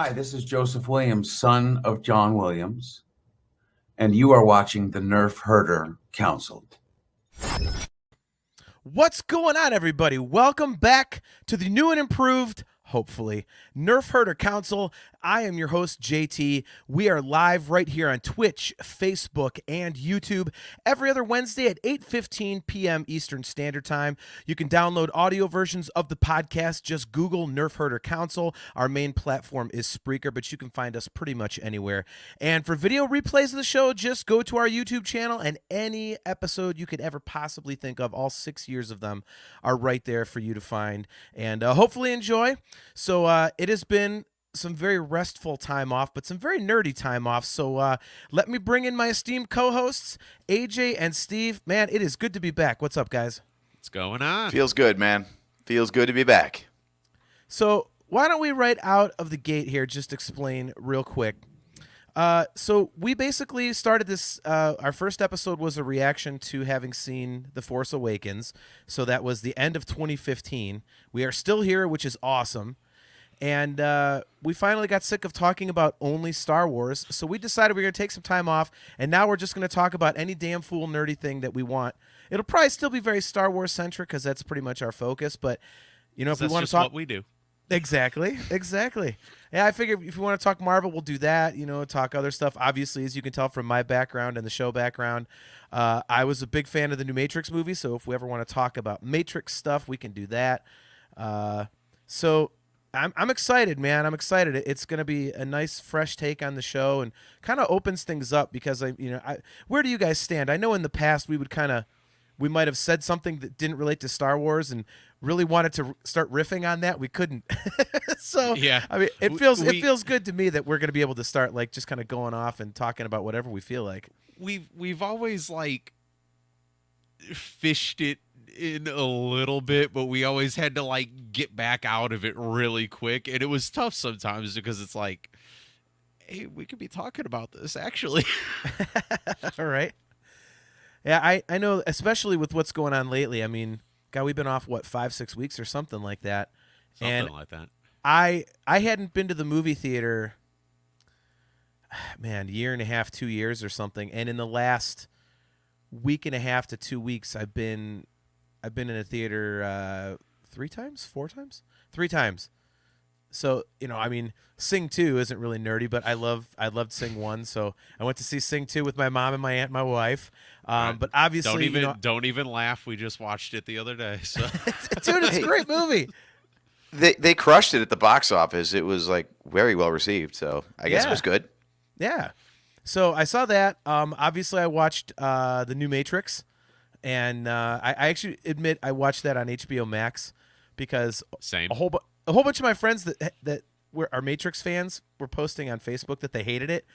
Hi, this is Joseph Williams, son of John Williams, and you are watching the Nerf Herder Council. What's going on, everybody? Welcome back to the new and improved, hopefully, Nerf Herder Council. I am your host, JT. We are live right here on Twitch, Facebook, and YouTube every other Wednesday at 8:15 p.m. Eastern Standard Time. You can download audio versions of the podcast. Just Google Nerf Herder Council. Our main platform is Spreaker, but you can find us pretty much anywhere. And for video replays of the show, just go to our YouTube channel, and any episode you could ever possibly think of, all 6 years of them, are right there for you to find and hopefully enjoy. So it has been some very restful time off, but some very nerdy time off. So let me bring in my esteemed co-hosts, AJ and Steve. Man, it is good to be back. What's up, guys? What's going on? Feels good, man. Feels good to be back. So why don't we right out of the gate here just explain real quick. So we basically started this, our first episode was a reaction to having seen The Force Awakens. So that was the end of 2015. We are still here, which is awesome. And we finally got sick of talking about only Star Wars, so we decided we were going to take some time off, and now we're just going to talk about any damn fool nerdy thing that we want. It'll probably still be very Star Wars-centric because that's pretty much our focus, but, you know, if we want to talk... what we do. Exactly. Yeah, I figure if we want to talk Marvel, we'll do that, you know, talk other stuff. Obviously, as you can tell from my background and the show background, I was a big fan of the new Matrix movie, so if we ever want to talk about Matrix stuff, we can do that. So... I'm excited, man. I'm excited. It's going to be a nice, fresh take on the show, and kind of opens things up because where do you guys stand? I know in the past we might have said something that didn't relate to Star Wars and really wanted to start riffing on that. We couldn't. So yeah, I mean, it feels good to me that we're going to be able to start like just kind of going off and talking about whatever we feel like. We've always like fished it in a little bit, but we always had to like get back out of it really quick, and it was tough sometimes because it's like, hey, we could be talking about this actually. All right. Yeah, I know, especially with what's going on lately. I mean, God, we've been off, what, 5-6 weeks or something like that. Something like that. I hadn't been to the movie theater, man, year and a half, 2 years or something, and in the last week and a half to 2 weeks, I've been in a theater 3 times, 4 times, 3 times. So, you know, I mean, Sing 2 isn't really nerdy, but I loved Sing 1. So I went to see Sing 2 with my mom and my aunt and my wife. But obviously, don't even laugh. We just watched it the other day. So. Dude, it's a great movie. They crushed it at the box office. It was like very well received. So I guess it was good. Yeah. So I saw that. Obviously, I watched the new Matrix. And I actually admit I watched that on HBO Max because Same. a whole bunch of my friends that are Matrix fans were posting on Facebook that they hated it,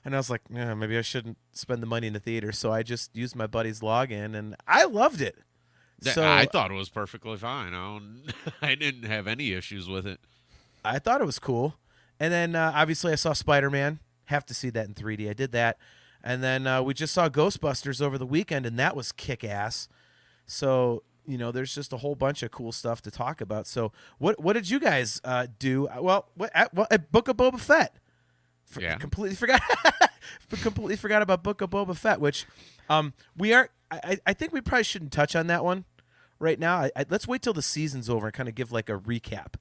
and I was like, maybe I shouldn't spend the money in the theater, so I just used my buddy's login, and I loved it. So I thought it was perfectly fine. I didn't have any issues with it. I thought it was cool, and then obviously I saw Spider-Man. Have to see that in 3D. I did that. And then we just saw Ghostbusters over the weekend, and that was kick-ass. So, you know, there's just a whole bunch of cool stuff to talk about. So what did you guys do? Well, at Book of Boba Fett. Yeah. Completely forgot about Book of Boba Fett, which I think we probably shouldn't touch on that one right now. Let's wait till the season's over and kind of give like a recap.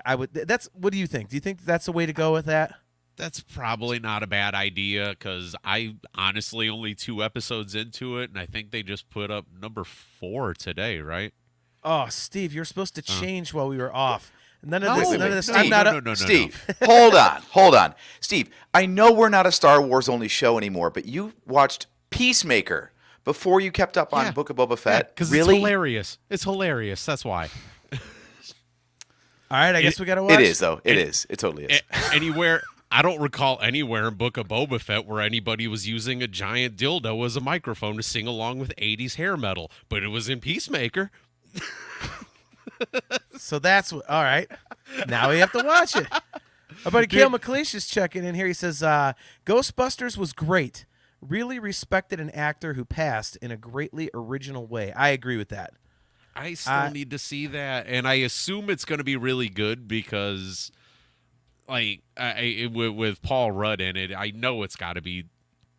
What do you think? Do you think that's the way to go with that? That's probably not a bad idea because I honestly only 2 episodes into it, and I think they just put up number 4 today, right? Oh, Steve, you're supposed to change while we were off. None of this. Steve, no. Steve, hold on. Steve, I know we're not a Star Wars only show anymore, but you watched Peacemaker before you kept up on Book of Boba Fett. Because really? It's hilarious. It's hilarious. That's why. All right, I guess we got to watch. It is, though. It is. It totally is. Anywhere... I don't recall anywhere in Book of Boba Fett where anybody was using a giant dildo as a microphone to sing along with 80s hair metal, but it was in Peacemaker. So that's all right. Now we have to watch it. Our buddy Cale McLeish is checking in here. He says, Ghostbusters was great. Really respected an actor who passed in a greatly original way. I agree with that. I still need to see that, and I assume it's going to be really good because like with Paul Rudd in it, I know it's got to be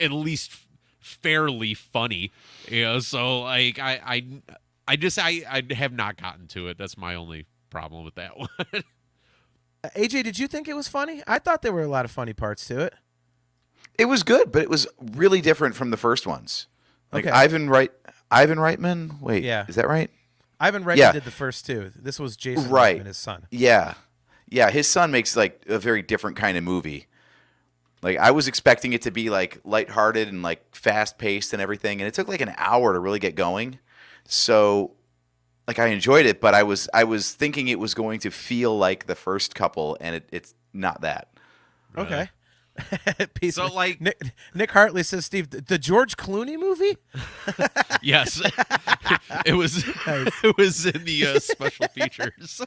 at least fairly funny. So like I have not gotten to it. That's my only problem with that one. AJ, did you think it was funny? I thought there were a lot of funny parts to it. It was good, but it was really different from the first ones. Like Okay. Ivan Reitman. Wait, Yeah. is that right? Ivan Reitman Yeah. did the first two. This was Jason Right. Reitman, his son. Yeah. His son makes like a very different kind of movie. Like I was expecting it to be like lighthearted and like fast paced and everything, and it took like an hour to really get going. So, like I enjoyed it, but I was thinking it was going to feel like the first couple, and it's not that. Okay. Peace. So, like- Nick Hartley says, Steve, the George Clooney movie? Yes, it was. Nice. It was in the special features.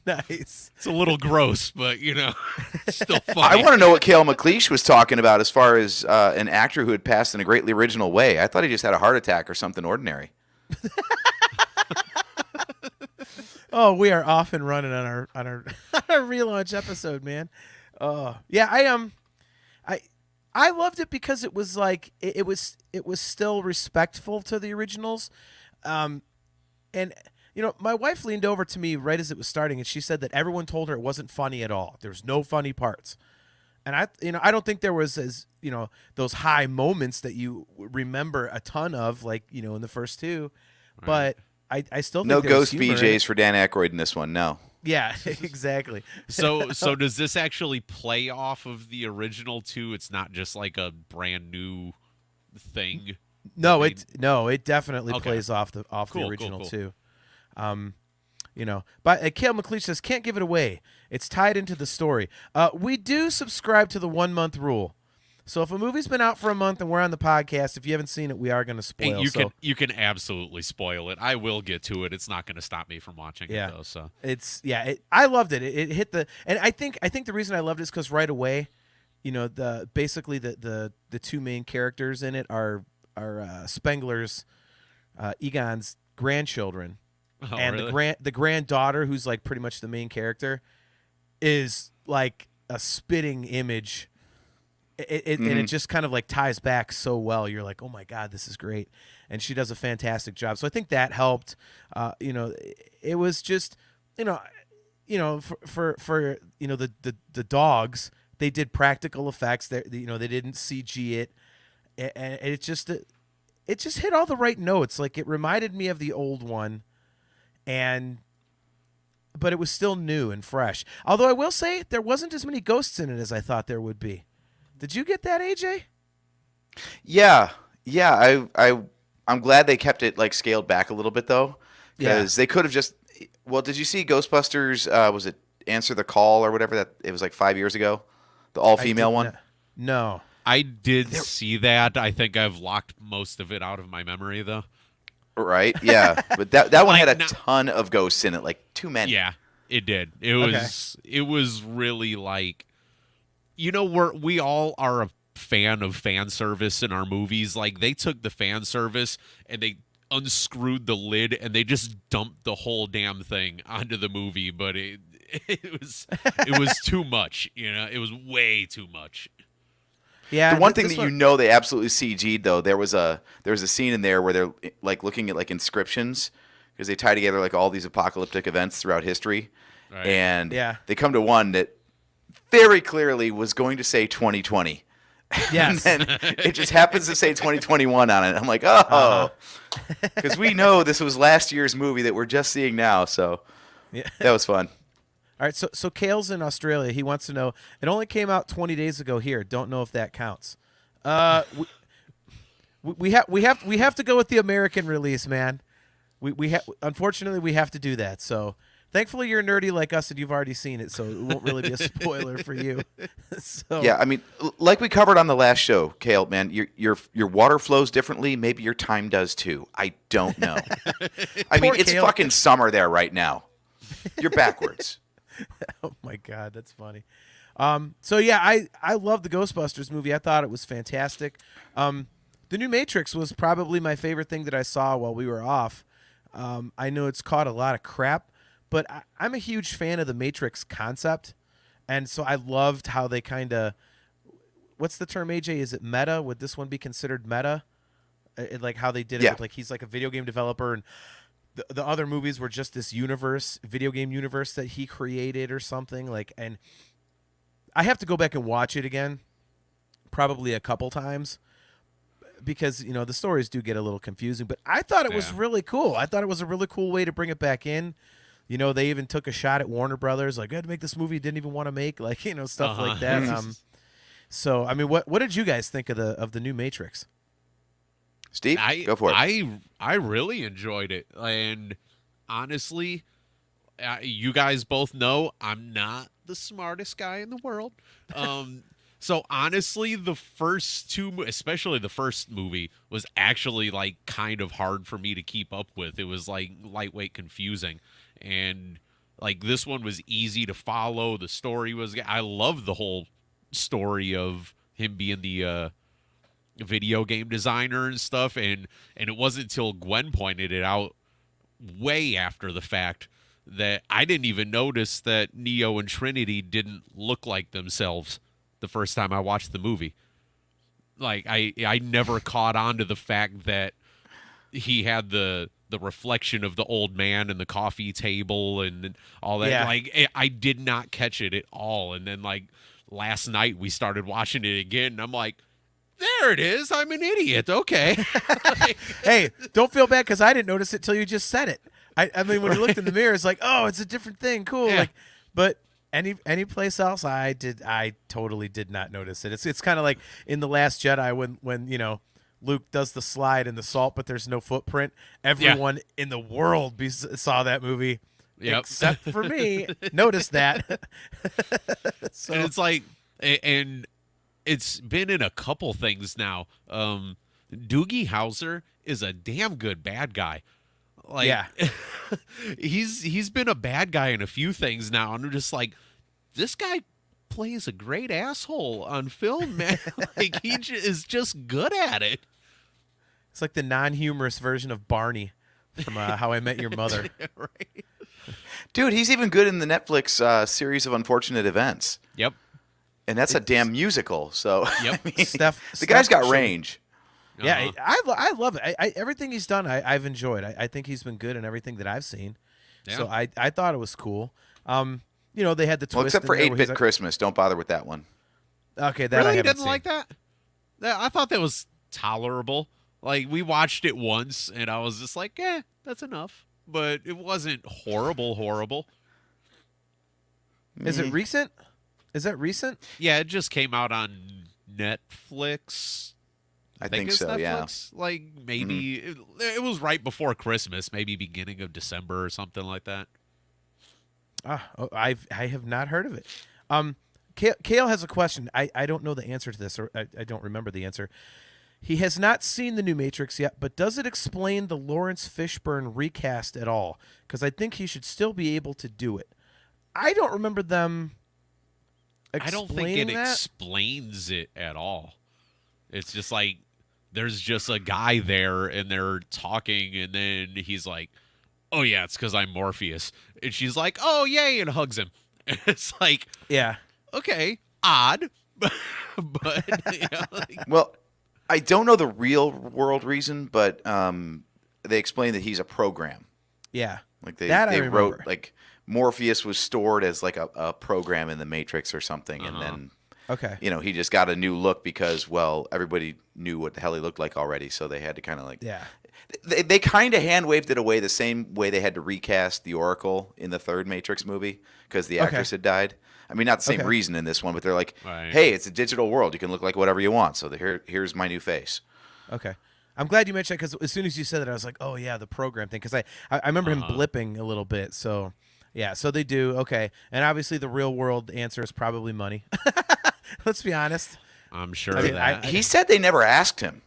Nice. It's a little gross, but it's still I funny. want to know what Cale McLeish was talking about as far as an actor who had passed in a greatly original way. I thought he just had a heart attack or something ordinary. Oh, we are off and running on our on our relaunch episode, man. Yeah, I loved it because it was like it was still respectful to the originals, and my wife leaned over to me right as it was starting, and she said that everyone told her it wasn't funny at all. There was no funny parts, and I don't think there was those high moments that you remember a ton of, like in the first two, but I still think No there was ghost humor in it. BJs for Dan Aykroyd in this one. No. Yeah, exactly. So does this actually play off of the original too? It's not just like a brand new thing. No, I it definitely Okay. plays off the Cool, original cool. too. But Cale McLeish says can't give it away. It's tied into the story. We do subscribe to the 1 month rule. So if a movie's been out for a month and we're on the podcast, if you haven't seen it, we are going to spoil. You can absolutely spoil it. I will get to it. It's not going to stop me from watching Yeah. it though. So I loved it. It hit the, and I think the reason I loved it is because right away, basically the two main characters in it are Spengler's, Egon's grandchildren, Oh, and really? the granddaughter, who's like pretty much the main character, is like a spitting image. And it just kind of like ties back so well. You're like, oh my God, this is great, and she does a fantastic job. So I think that helped. It was just, for the dogs, they did practical effects. They didn't CG it, and it just hit all the right notes. Like it reminded me of the old one, but it was still new and fresh. Although I will say there wasn't as many ghosts in it as I thought there would be. Did you get that, AJ? Yeah. I'm glad they kept it like scaled back a little bit though, because they could have just. Well, did you see Ghostbusters? Was it Answer the Call or whatever that it was like 5 years ago, the all-female one? No. I did see that. I think I've locked most of it out of my memory though. Right. Yeah, but that one Like, had a no- ton of ghosts in it, like too many. Yeah, it did. It Okay. was really like, we all are a fan of fan service in our movies. Like they took the fan service and they unscrewed the lid and they just dumped the whole damn thing onto the movie. But it was too much. It was way too much. Yeah. The one thing that they absolutely CG'd though, there was a scene in there where they're like looking at like inscriptions because they tie together like all these apocalyptic events throughout history, Right. and Yeah. they come to one that very clearly was going to say 2020. Yes. And then it just happens to say 2021 on it. I'm like, oh, because we know this was last year's movie that we're just seeing now. So Yeah. that was fun. All right, so Kale's in Australia. He wants to know. It only came out 20 days ago here. Don't know if that counts. We have to go with the American release, man. Unfortunately we have to do that. So thankfully you're nerdy like us and you've already seen it, so it won't really be a spoiler for you. So Yeah, I mean, like we covered on the last show, Kale, man, your water flows differently. Maybe your time does too. I don't know. I mean, Poor it's Kale. fucking summer there right now. You're backwards. Oh my God, that's funny. So yeah, I love the Ghostbusters movie. I thought it was fantastic. The new Matrix was probably my favorite thing that I saw while we were off. I know it's caught a lot of crap, but I'm a huge fan of the Matrix concept, and so I loved how they kind of, what's the term, AJ? Is it meta? Would this one be considered meta? Like how they did it Yeah. with, like, he's like a video game developer, and the other movies were just this universe, video game universe that he created or something. Like, and I have to go back and watch it again, probably a couple times, because the stories do get a little confusing. But I thought it was Yeah. really cool. I thought it was a really cool way to bring it back in. They even took a shot at Warner Brothers, like, I had to make this movie you didn't even want to make, like, stuff like that. So I mean, what did you guys think of the new Matrix? Steve, go for it. I really enjoyed it, and honestly, you guys both know I'm not the smartest guy in the world. So honestly, the first two, especially the first movie, was actually like kind of hard for me to keep up with. It was like lightweight confusing, and like this one was easy to follow. The story was, I love the whole story of him being the video game designer and stuff, and it wasn't until Gwen pointed it out way after the fact that I didn't even notice that Neo and Trinity didn't look like themselves the first time I watched the movie. Like I never caught on to the fact that he had the reflection of the old man and the coffee table and all that. Yeah. Like I did not catch it at all. And then like last night we started watching it again, and I'm like, there it is. I'm an idiot. Okay. Hey, don't feel bad because I didn't notice it till you just said it. I mean, when you looked in the mirror, it's like, oh, it's a different thing. Cool. Yeah. Like, but any place else, I totally did not notice it. It's kind of like in The Last Jedi when Luke does the slide in the salt, but there's no footprint. Everyone in the world saw that movie, Yep. except for me. Noticed that. So And it's like, and it's been in a couple things now. Doogie Howser is a damn good bad guy. Like, yeah, he's been a bad guy in a few things now, and I'm just like, this guy plays a great asshole on film, man. Like he is just good at it. it's like the non-humorous version of Barney from How I Met Your Mother. Right? Dude, he's even good in the Netflix series of Unfortunate Events. Yep. And that's a damn musical. So Yep. I mean, Steph, the guy's got showed- range. Yeah, Uh-huh. I love it. Everything he's done, I've enjoyed. I think he's been good in everything that I've seen. So Yeah. I thought it was cool. They had the twist. Well, except in for there where 8-Bit he's like- Christmas. Don't bother with that one. Okay, that I Really, you haven't didn't seen. like that? I thought that was tolerable. Like we watched it once, and I was just like, that's enough. But it wasn't horrible. Is it recent? Is that recent? Yeah, it just came out on Netflix. I think it's so, yeah. Netflix. Like maybe it was right before Christmas, maybe beginning of December or something like that. I have not heard of it. Kale has a question. I don't know the answer to this, or I don't remember the answer. He has not seen the new Matrix yet, but does it explain the Lawrence Fishburne recast at all? Because I think he should still be able to do it. I don't remember them I don't think explaining it that. explains it at all. It's just like there's just a guy there and they're talking, and then he's like, "Oh yeah, it's because I'm Morpheus," and she's like, "Oh yay," and hugs him. And it's like, Yeah. okay, odd, but like, Well, I don't know the real world reason, but they explain that he's a program. Yeah. Like That I they wrote remember. like Morpheus was stored as like a program in the Matrix or something, and then Okay. he just got a new look because everybody knew what the hell he looked like already, so they had to kind of like Yeah. they kind of hand waved it away the same way they had to recast the Oracle in the third Matrix movie because the actress had died. I mean, not the same Okay. reason in this one, but they're like, Right. hey, it's a digital world. You can look like whatever you want. So here's my new face. Okay. I'm glad you mentioned that because as soon as you said that, I was like, oh, yeah, the program thing. Because I remember him blipping a little bit. So, yeah, so they do. Okay. And obviously the real world answer is probably money. Let's be honest. I'm sure I mean, that. He said they never asked him.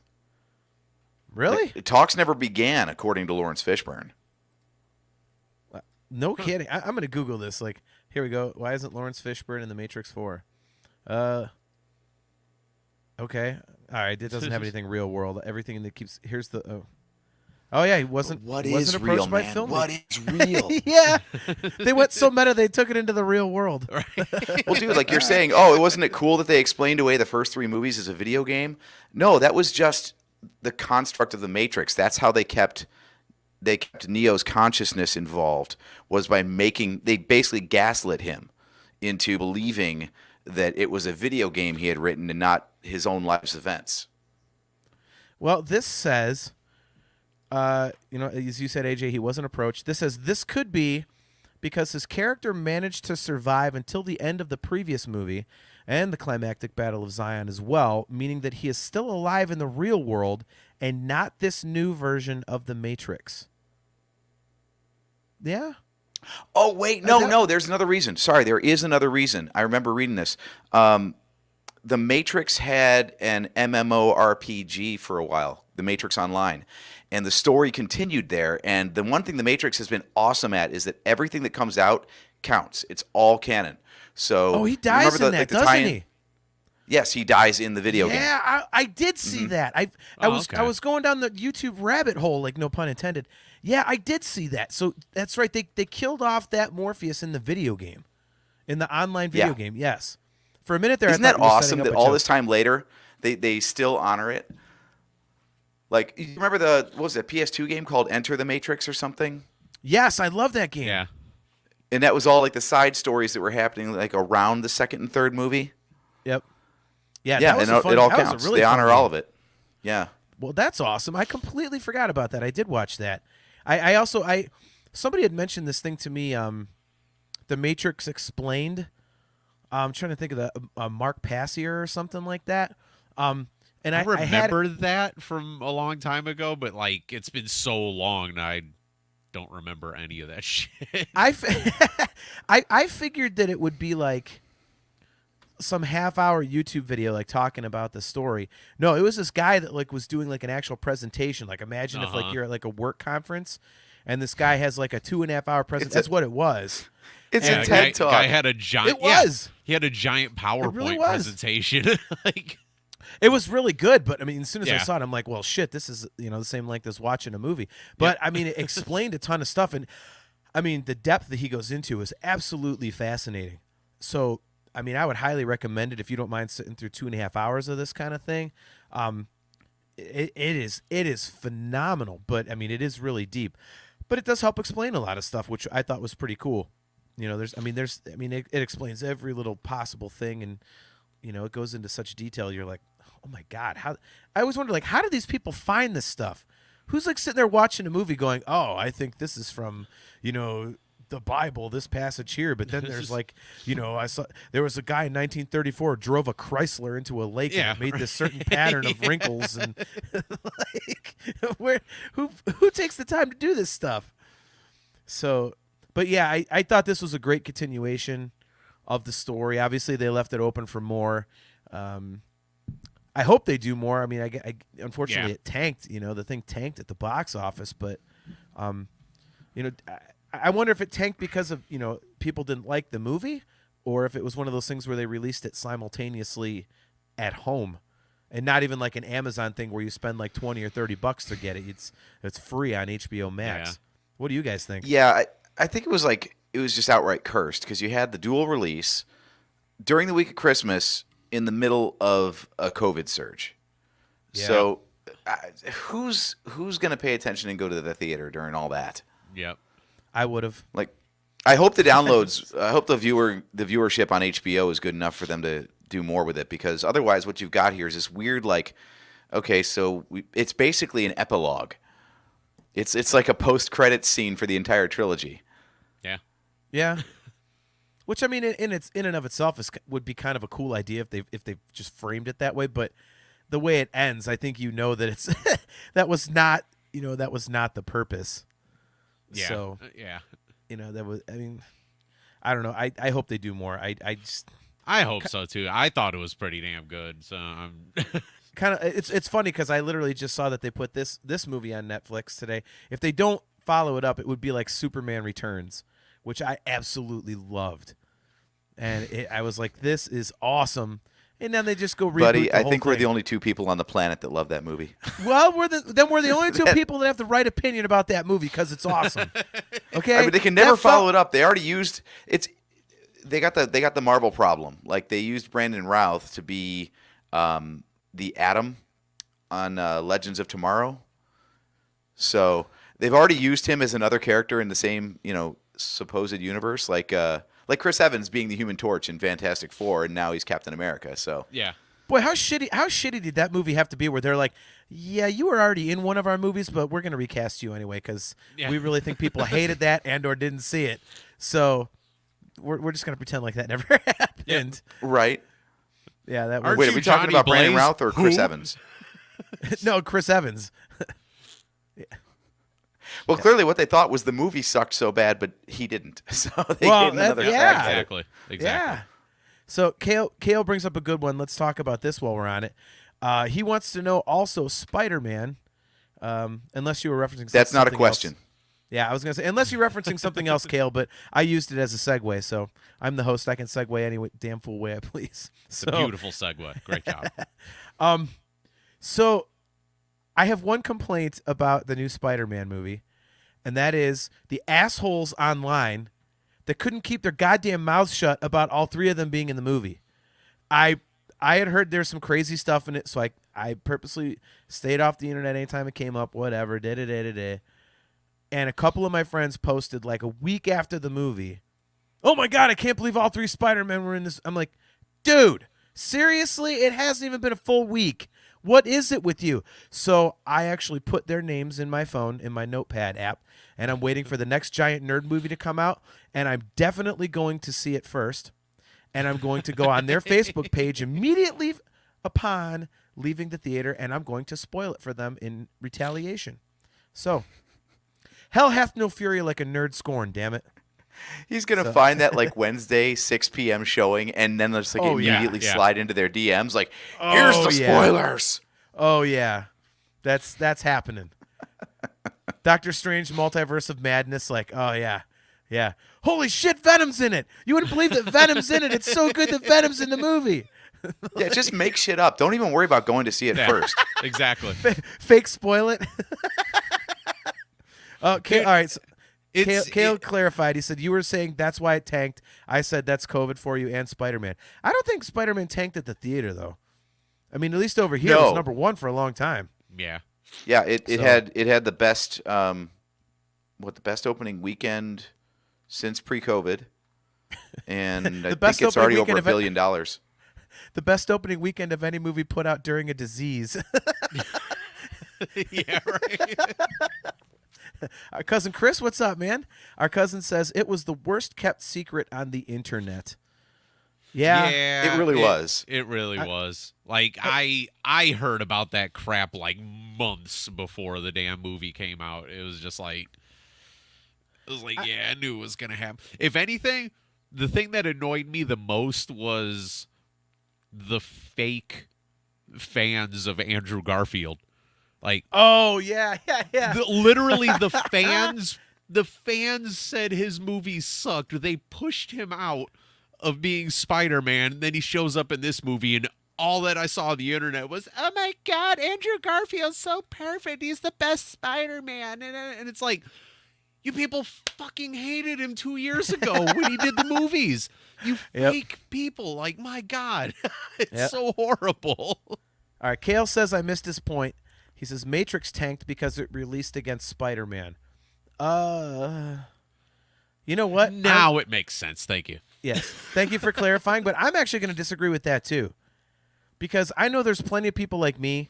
Really? Like, talks never began, according to Lawrence Fishburne. No kidding. I'm going to Google this. Like, here we go. Why isn't Lawrence Fishburne in The Matrix 4? Okay. All right. It doesn't have anything real world. Everything that keeps. Here's the. Oh yeah, he wasn't. What wasn't is approached real, by man? filmmakers. What is real? Yeah, they went so meta they took it into the real world. Well, dude, like you're saying, oh, wasn't it cool that they explained away the first 3 movies as a video game? No, that was just the construct of the Matrix. That's how they kept Neo's consciousness involved, was by they basically gaslit him into believing that it was a video game he had written and not his own life's events. Well, this says, as you said, AJ, he wasn't approached. This says this could be because his character managed to survive until the end of the previous movie and the climactic Battle of Zion as well, meaning that he is still alive in the real world and not this new version of the Matrix. Yeah. Oh, wait, no, there's another reason. Sorry, there is another reason. I remember reading this. The Matrix had an MMORPG for a while, The Matrix Online, and the story continued there. And the one thing The Matrix has been awesome at is that everything that comes out counts. It's all canon. So he dies remember in that, doesn't he? Yes, he dies in the video game. Yeah, I did see that. I was going down the YouTube rabbit hole, like no pun intended. Yeah, I did see that. So that's right. They killed off that Morpheus in the video game, in the online video game. Yes. For a minute there, isn't I that awesome that all this time later they still honor it? Like, you remember what was it, PS2 game called Enter the Matrix or something? Yes, I love that game. Yeah. And that was all like the side stories that were happening like around the second and third movie. Yep. Yeah, yeah, that was and fun, it all that was a counts. really They fun honor game. all of it. Yeah. Well, that's awesome. I completely forgot about that. I did watch that. Somebody had mentioned this thing to me, The Matrix Explained. I'm trying to think of the Mark Passier or something like that. And I remember that from a long time ago, but like it's been so long that I don't remember any of that shit. I figured that it would be like some half-hour YouTube video like talking about the story. No, it was this guy that like was doing like an actual presentation. Like imagine if like you're at like a work conference and this guy has like a 2.5-hour presentation. That's what it was. It's Yeah, a TED Talk. Guy had a giant. It was. He had a giant PowerPoint really was. presentation. Like, It was really good, but I mean, as soon as I Yeah. saw it, I'm like, well, shit, this is the same length as watching a movie. But I mean, it explained a ton of stuff, and I mean, the depth that he goes into is absolutely fascinating. So, I mean, I would highly recommend it if you don't mind sitting through 2.5 hours of this kind of thing. It is phenomenal, but I mean, it is really deep, but it does help explain a lot of stuff, which I thought was pretty cool. It explains every little possible thing, and it goes into such detail. You're like, oh my God, how? I always wonder, like, how do these people find this stuff? Who's like sitting there watching a movie going, oh, I think this is from, the Bible, this passage here, but then there's like, I saw there was a guy in 1934 drove a Chrysler into a lake and it made this certain pattern of wrinkles, and like, who takes the time to do this stuff? So, but yeah, I thought this was a great continuation of the story. Obviously, they left it open for more. I hope they do more. I mean, unfortunately, it tanked. The thing tanked at the box office, but I wonder if it tanked because of people didn't like the movie, or if it was one of those things where they released it simultaneously at home, and not even like an Amazon thing where you spend like $20 or $30 to get it. It's free on HBO Max. Yeah. What do you guys think? Yeah, I think it was just outright cursed because you had the dual release during the week of Christmas in the middle of a COVID surge. Yeah. So who's going to pay attention and go to the theater during all that? yep. I would have. Like, I hope the downloads, I hope the viewership on HBO is good enough for them to do more with it, because otherwise what you've got here is this weird, like, okay, so it's basically an epilogue. It's like a post-credits scene for the entire trilogy. Yeah. Yeah. Which, I mean, in and of itself would be kind of a cool idea if they just framed it that way. But the way it ends, I think that it's that was not the purpose. Yeah. So Yeah. that was. I mean, I don't know. I hope they do more. I hope so too. I thought it was pretty damn good. So I'm kind of. It's funny because I literally just saw that they put this movie on Netflix today. If they don't follow it up, it would be like Superman Returns, which I absolutely loved. And I was like, this is awesome. And then they just go reboot Buddy, the I whole think we're thing. the only two people on the planet that love that movie. Well, we're the only two people that have the right opinion about that movie because it's awesome. Okay, I mean, they can never That felt- follow it up. They already used it's. They got the Marvel problem. Like they used Brandon Routh to be the Atom on Legends of Tomorrow. So they've already used him as another character in the same supposed universe, like Chris Evans being the Human Torch in Fantastic Four, and now he's Captain America. So Yeah. Boy, how shitty did that movie have to be where they're like, yeah, you were already in one of our movies, but we're going to recast you anyway because we really think people hated that and or didn't see it. So we're just going to pretend like that never happened. right. Yeah, that Aren't was Wait, are we talking Johnny about Brandon Blaze? Routh or Chris Who? Evans? no, Chris Evans. Well, clearly what they thought was the movie sucked so bad, but he didn't. So they Well, gave him another yeah. crack at it. Exactly. Yeah. So Kale brings up a good one. Let's talk about this while we're on it. He wants to know also Spider-Man, unless you were referencing That's not a something question. else. Yeah, I was going to say, unless you're referencing something else, Kale, but I used it as a segue, so I'm the host. I can segue any damn fool way I please. It's a beautiful segue. Great job. So I have one complaint about the new Spider-Man movie, and that is the assholes online that couldn't keep their goddamn mouths shut about all three of them being in the movie. I had heard there's some crazy stuff in it, so I purposely stayed off the internet anytime it came up, whatever, and a couple of my friends posted like a week after the movie, oh my God, I can't believe all three Spider-Men were in this. I'm like, dude, seriously? It hasn't even been a full week. What is it with you? So I actually put their names in my phone, in my notepad app, and I'm waiting for the next giant nerd movie to come out, and I'm definitely going to see it first, and I'm going to go on their Facebook page immediately upon leaving the theater, and I'm going to spoil it for them in retaliation. So, hell hath no fury like a nerd scorn, damn it. He's gonna find that like Wednesday 6 p.m. showing, and then just like Oh, yeah, immediately yeah. slide into their DMs like, "Here's the yeah. spoilers." Oh yeah, that's happening. Doctor Strange Multiverse of Madness, like, oh yeah. Holy shit, Venom's in it. You wouldn't believe that Venom's in it. It's so good that Venom's in the movie. Yeah, just make shit up. Don't even worry about going to see it Yeah. first. Exactly. Fake spoil it. Okay, all right. So It's Kale clarified. He said, you were saying that's why it tanked. I said that's COVID for you and Spider-Man. I don't think Spider-Man tanked at the theater, though. I mean, at least over here, it was No. number one for a long time. Yeah. Yeah, it So- had the best the best opening weekend since pre-COVID, and I best think it's opening already over weekend $1 of- billion. The best opening weekend of any movie put out during a disease. Yeah, right. Our cousin Chris, what's up, man? Our cousin says it was the worst kept secret on the internet. Yeah. It really was. It really was. Like I heard about that crap like months before the damn movie came out. It was just like yeah, I knew it was gonna happen. If anything, the thing that annoyed me the most was the fake fans of Andrew Garfield. Like Oh, yeah. literally the fans said his movie sucked. They pushed him out of being Spider-Man, and then he shows up in this movie, and all that I saw on the internet was, oh my God, Andrew Garfield's so perfect. He's the best Spider-Man. And it's like, you people fucking hated him 2 years ago when he did the movies. You Yep. fake people. Like, my God. It's Yep. so horrible. All right. Kale says I missed his point. He says Matrix tanked because it released against Spider-Man. You know what? Now it makes sense. Thank you. Yes. Thank you for clarifying, but I'm actually going to disagree with that too. Because I know there's plenty of people like me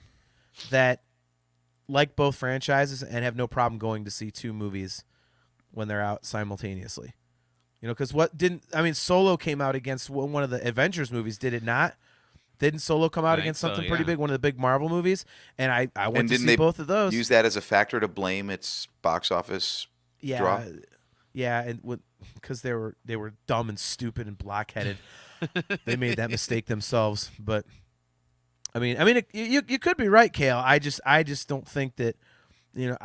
that like both franchises and have no problem going to see two movies when they're out simultaneously. You know, because Solo came out against one of the Avengers movies, did it not? Didn't Solo come out I think against so, something pretty yeah. big, one of the big Marvel movies? And I went And to didn't see they both of those. Use that as a factor to blame its box office draw? Yeah, and because they were dumb and stupid and blockheaded, they made that mistake themselves. But I mean, you could be right, Kale. I just don't think that, you know,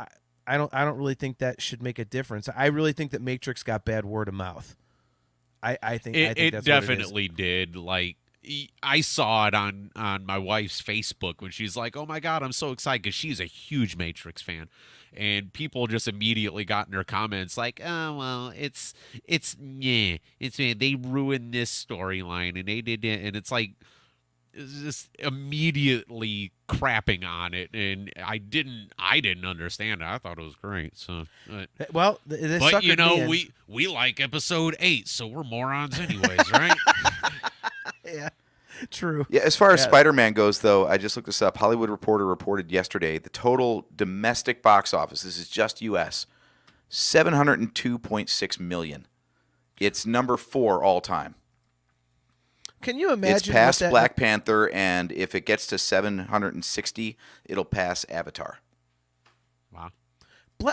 I don't really think that should make a difference. I really think that Matrix got bad word of mouth. I think It that's definitely did. Like, I saw it on my wife's Facebook when she's like, "Oh my god, I'm so excited," because she's a huge Matrix fan, and people just immediately got in their comments like, "Oh well, they ruined this storyline and they did it," and it's like just immediately crapping on it, and I didn't understand it. I thought it was great. So, Well, this but you suckered know, me in. we like episode 8, so we're morons anyways, right? Yeah, true. Yeah, as far as Yeah. Spider-Man goes, though, I just looked this up. Hollywood Reporter reported yesterday the total domestic box office, this is just U.S., $702.6 million. It's number 4 all time. Can you imagine? It's past what that, Black Panther, and if it gets to 760, it'll pass Avatar. Wow.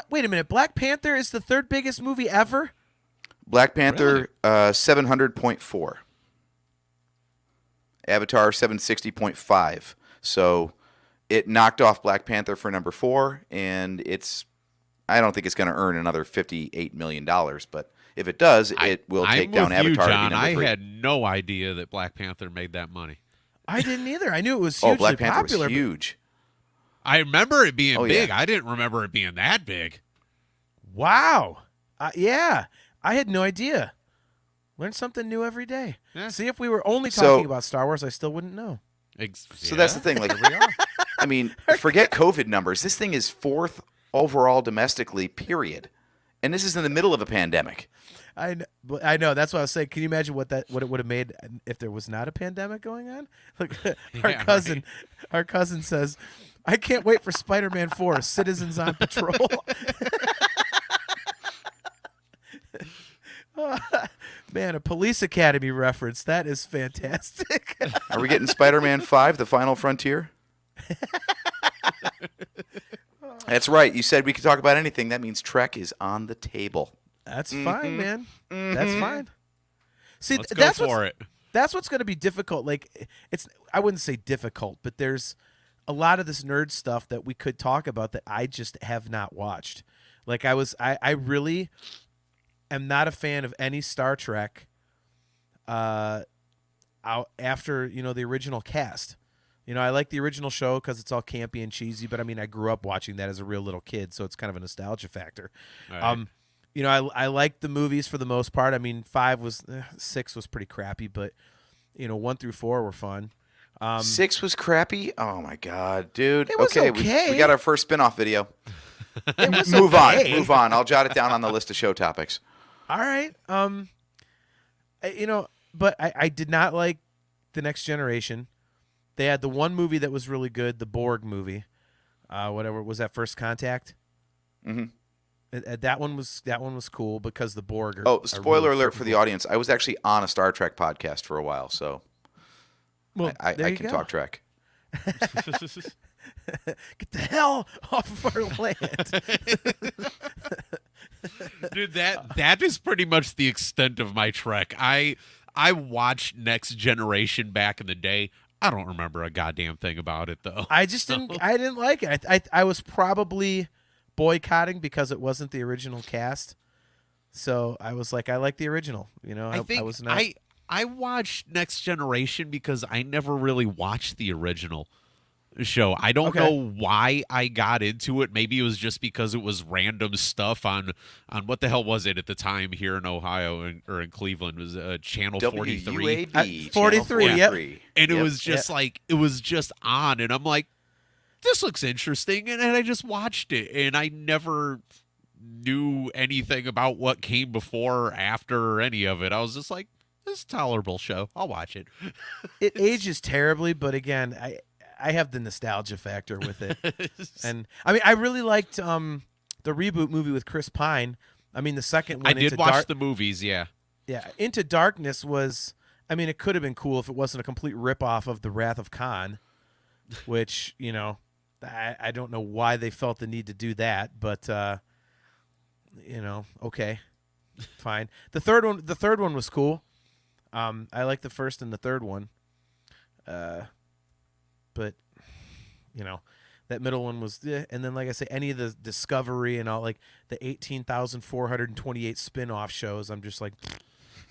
Wait a minute. Black Panther is the 3rd biggest movie ever. Black Panther, 700.4. Avatar, 760.5. So it knocked off Black Panther for number 4, and I don't think it's going to earn another $58 million, but if it does, it will take down with you, Avatar John. to be number 3. I had no idea that Black Panther made that money. I didn't either. I knew it was hugely Black Panther popular. was huge. I remember it being big. Yeah. I didn't remember it being that big. Wow. Yeah, I had no idea. Learn something new every day. Yeah. See, if we were only So- talking about Star Wars, I still wouldn't know. So that's the thing. Like, I mean, forget COVID numbers. This thing is 4th overall domestically, period. And this is in the middle of a pandemic. I know. That's what I was saying. Can you imagine what it would have made if there was not a pandemic going on? Like our cousin says, "I can't wait for Spider-Man 4: Citizens on Patrol." Man, a Police Academy reference. That is fantastic. Are we getting Spider-Man 5, The Final Frontier? That's right. You said we could talk about anything. That means Trek is on the table. That's fine, man. That's fine. See, Let's go for it. That's what's going to be difficult. Like, I wouldn't say difficult, but there's a lot of this nerd stuff that we could talk about that I just have not watched. Like, I really am not a fan of any Star Trek out after, the original cast. I like the original show because it's all campy and cheesy, but I mean, I grew up watching that as a real little kid, so it's kind of a nostalgia factor. Right. I like the movies for the most part. I mean, 6 was pretty crappy, but 1 through 4 were fun. 6 was crappy? Oh, my God, dude. It was okay. We got our first spin-off video. It was Move okay. on. Move on. I'll jot it down on the list of show topics. All right. But I did not like The Next Generation. They had the one movie that was really good, the Borg movie. Whatever was that, First Contact? Mm-hmm. That one was cool because the Borg. Spoiler alert for the audience. I was actually on a Star Trek podcast for a while, so I can talk Trek. Get the hell off of our land. Dude, that is pretty much the extent of my Trek. I watched Next Generation back in the day. I don't remember a goddamn thing about it though. I just didn't. I didn't like it. I was probably boycotting because it wasn't the original cast. So I was like, I like the original. I was not. I watched Next Generation because I never really watched the original show. I don't know why I got into it. Maybe it was just because it was random stuff on what the hell was it at the time here in Ohio or in Cleveland. It was Channel 43. WUAB, 43, Channel yep. 43. And it Yep. was just like, it was just on, and I'm like, this looks interesting, and I just watched it, and I never knew anything about what came before or after or any of it. I was just like, this is a tolerable show. I'll watch it. It ages terribly, but again, I have the nostalgia factor with it. And I mean, I really liked the reboot movie with Chris Pine. I mean, the second one. I did watch the movies, yeah. Yeah, Into Darkness was. I mean, it could have been cool if it wasn't a complete ripoff of The Wrath of Khan, which I don't know why they felt the need to do that, but okay, fine. The third one was cool. I like the first and the third one, but that middle one was. And then, like I say, any of the Discovery and all, like the 18,428 spin-off shows, I'm just like,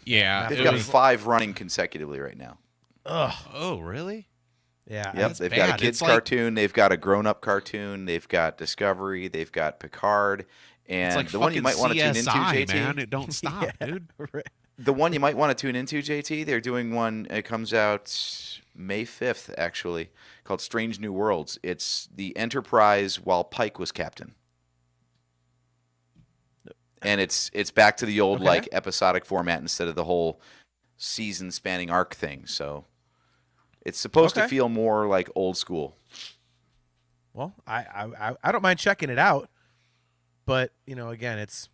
Yeah. They've it got was- 5 running consecutively right now. Ugh. Oh, really? Yeah. Yep, That's they've got a bad. kids It's like- cartoon, they've got a grown-up cartoon, they've got Discovery, they've got Picard, and It's like the one you might want to tune into, CSI, JT. man. It don't stop, Yeah. dude. Right. The one you might want to tune into, JT. They're doing one. It comes out May 5th, actually, called Strange New Worlds. It's the Enterprise while Pike was captain, and it's back to the old Okay. like episodic format instead of the whole season-spanning arc thing. So it's supposed to Okay. feel more like old school. Well, I don't mind checking it out, but again, it's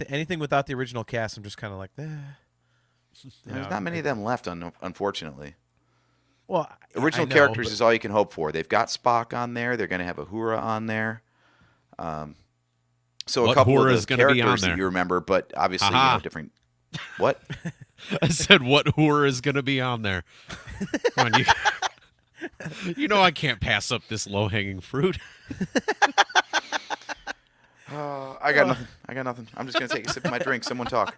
anything without the original cast, I'm just kind of like, There's not many of them left, unfortunately. Well, Original I know, characters but- is all you can hope for. They've got Spock on there. They're going to have Uhura on there. So What a couple Uhura of is the gonna be on characters there? that you remember, but obviously Aha. different. What? I said, what whore is going to be on there? Come on, you know I can't pass up this low-hanging fruit. I got nothing. I got nothing. I'm just going to take a sip of my drink. Someone talk.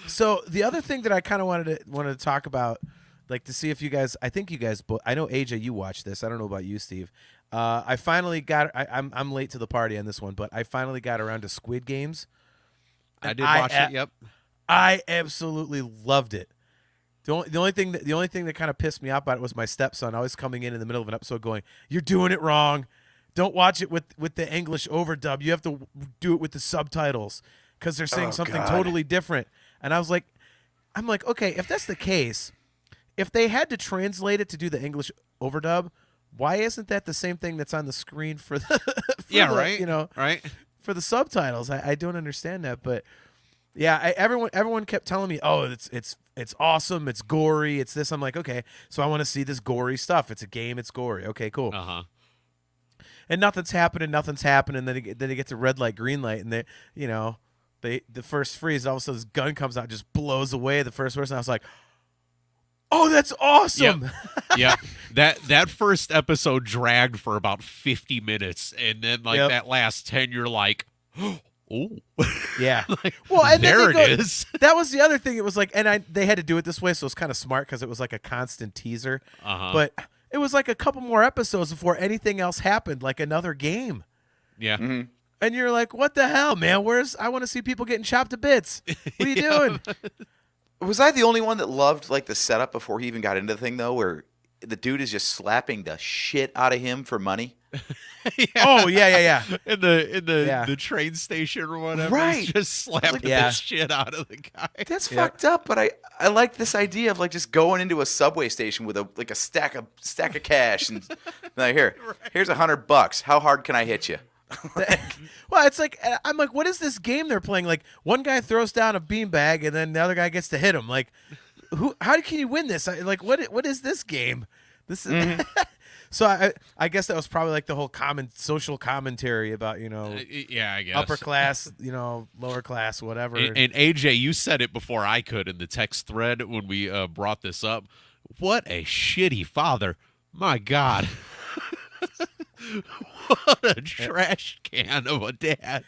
So the other thing that I kind of wanted to talk about, like to see if you guys, I think you guys both, I know AJ, you watched this. I don't know about you, Steve. I finally got. I'm late to the party on this one, but I finally got around to Squid Games. I And did watch it, yep. I absolutely loved it. The only thing that kind of pissed me off about it was my stepson always coming in the middle of an episode going, "You're doing it wrong. Don't watch it with the English overdub. You have to do it with the subtitles because they're saying Oh, something God. totally different." And I'm like, okay, if that's the case, if they had to translate it to do the English overdub, why isn't that the same thing that's on the screen for the Right? Right? for the subtitles? I don't understand that, but yeah, everyone kept telling me, "Oh, it's awesome, it's gory, it's this." I'm like, okay, so I want to see this gory stuff. It's a game, it's gory. Okay, cool. Uh-huh. And nothing's happening. Then they get to red light, green light, and the first freeze. All of a sudden, this gun comes out, just blows away the first person. I was like, "Oh, that's awesome!" Yep. That first episode dragged for about 50 minutes, and then Yep. that last 10, you're like, oh. Yeah. Like, Well, and then there they it go- is. That was the other thing. It was like, and they had to do it this way, so it's kind of smart because it was like a constant teaser. Uh-huh. But it was like a couple more episodes before anything else happened, like another game. Yeah. Mhm. And you're like, what the hell, man? I want to see people getting chopped to bits. What are you doing? Was I the only one that loved like the setup before he even got into the thing though, where the dude is just slapping the shit out of him for money? Oh, yeah. In the Yeah. the train station or whatever. Right. He's just slapping Yeah. the shit out of the guy. That's Yeah. fucked up, but I like this idea of like just going into a subway station with a stack of cash and like here's $100. How hard can I hit you? Well, it's like, I'm like, what is this game they're playing? Like, one guy throws down a beanbag and then the other guy gets to hit him. Like, how can you win this? Like, what is this game? This is. So I guess that was probably like the whole social commentary about Yeah, I guess. upper class, lower class, whatever. And AJ, you said it before I could in the text thread when we brought this up. What a shitty father. My God. What a trash can of a dad.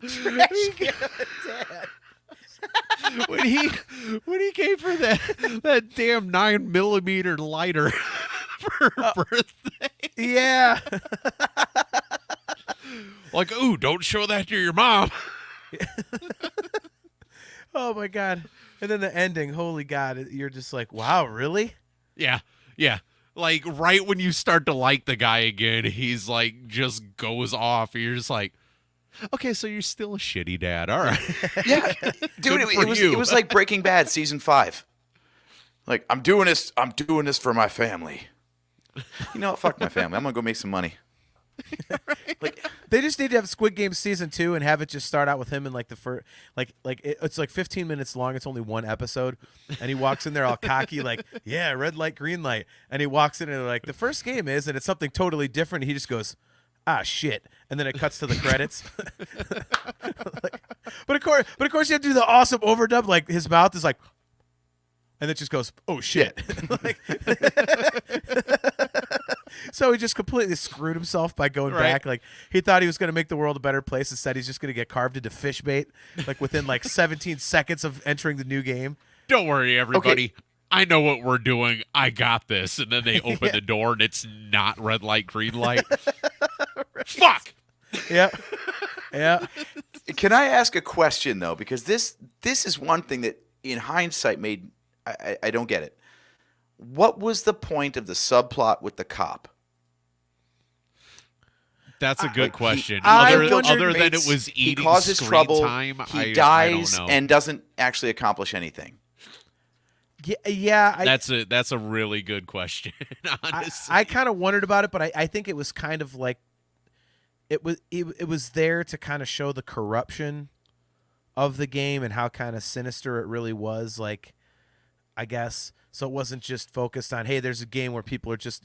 Trash can dad. when he came for that damn 9mm lighter for her birthday. Yeah. Like, ooh, don't show that to your mom. Oh my God. And then the ending, holy God, you're just like, wow, really? Yeah. Like right when you start to like the guy again, he's like just goes off. You're just like, okay, so you're still a shitty dad. All right. Yeah, dude, Good for you. it was like Breaking Bad season 5. Like I'm doing this for my family. You know what? Fuck my family. I'm gonna go make some money. Like They just need to have Squid Game season 2 and have it just start out with him in like the first, it's like 15 minutes long. It's only one episode, and he walks in there all cocky, like, yeah, red light, green light, and he walks in and they're like, the first game is, and it's something totally different. He just goes, ah, shit, and then it cuts to the credits. But of course, you have to do the awesome overdub. Like his mouth is like, and it just goes, oh shit. Like, So he just completely screwed himself by going Right. back. Like he thought he was going to make the world a better place. Instead, he's just going to get carved into fish bait, like within like 17 seconds of entering the new game. Don't worry, everybody. I know what we're doing. I got this. And then they open the door and it's not red light, green light. Fuck. Yeah, yeah. Can I ask a question though? Because this is one thing that, in hindsight, made I don't get it. What was the point of the subplot with the cop? That's a good question. I Other wondered- than it was he eating causes screen trouble. time, He I dies don't know. and doesn't actually accomplish anything. Yeah. That's a really good question. Honestly, I kind of wondered about it, but I think it was kind of like it was there to kind of show the corruption of the game and how kind of sinister it really was. Like, I guess so. It wasn't just focused on, hey, there's a game where people are just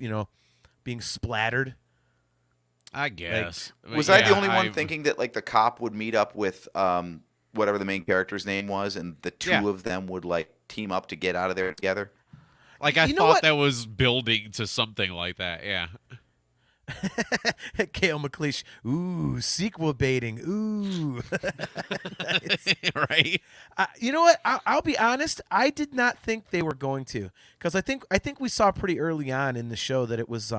being splattered. I guess. Was I the only one thinking that like the cop would meet up with whatever the main character's name was, and the two of them would like team up to get out of there together? Like I You know thought what? that was building to something like that. Yeah. Kale McLeish, ooh, sequel baiting, ooh. Nice. Right. You know what? I'll be honest. I did not think they were going to, because I think we saw pretty early on in the show that it was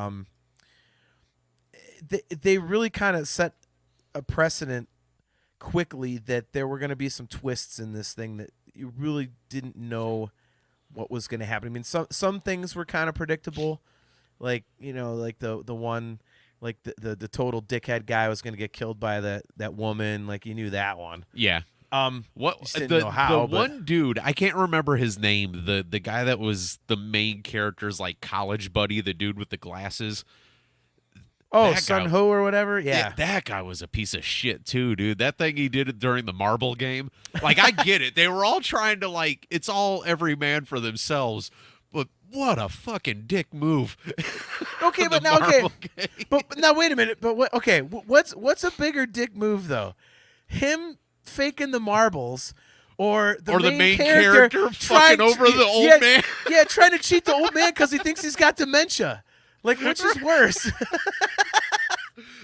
they really kind of set a precedent quickly that there were going to be some twists in this thing that you really didn't know what was going to happen. I mean, some things were kind of predictable, like like the one, like the total dickhead guy was going to get killed by that woman. Like you knew that one. Yeah. What just didn't know how, the but- one dude, I can't remember his name, the guy that was the main character's like college buddy, the dude with the glasses. Oh, That Sun guy- Ho or whatever. Yeah. That guy was a piece of shit too, dude. That thing he did it during the marble game. Like I get it. They were all trying to like it's all every man for themselves. But what a fucking dick move. Okay, but The now marble game. but now wait a minute. But what? Okay, what's a bigger dick move though? Him faking the marbles, or the main character trying fucking over the old yeah, man. Yeah, trying to cheat the old man because he thinks he's got dementia. Like, which is worse?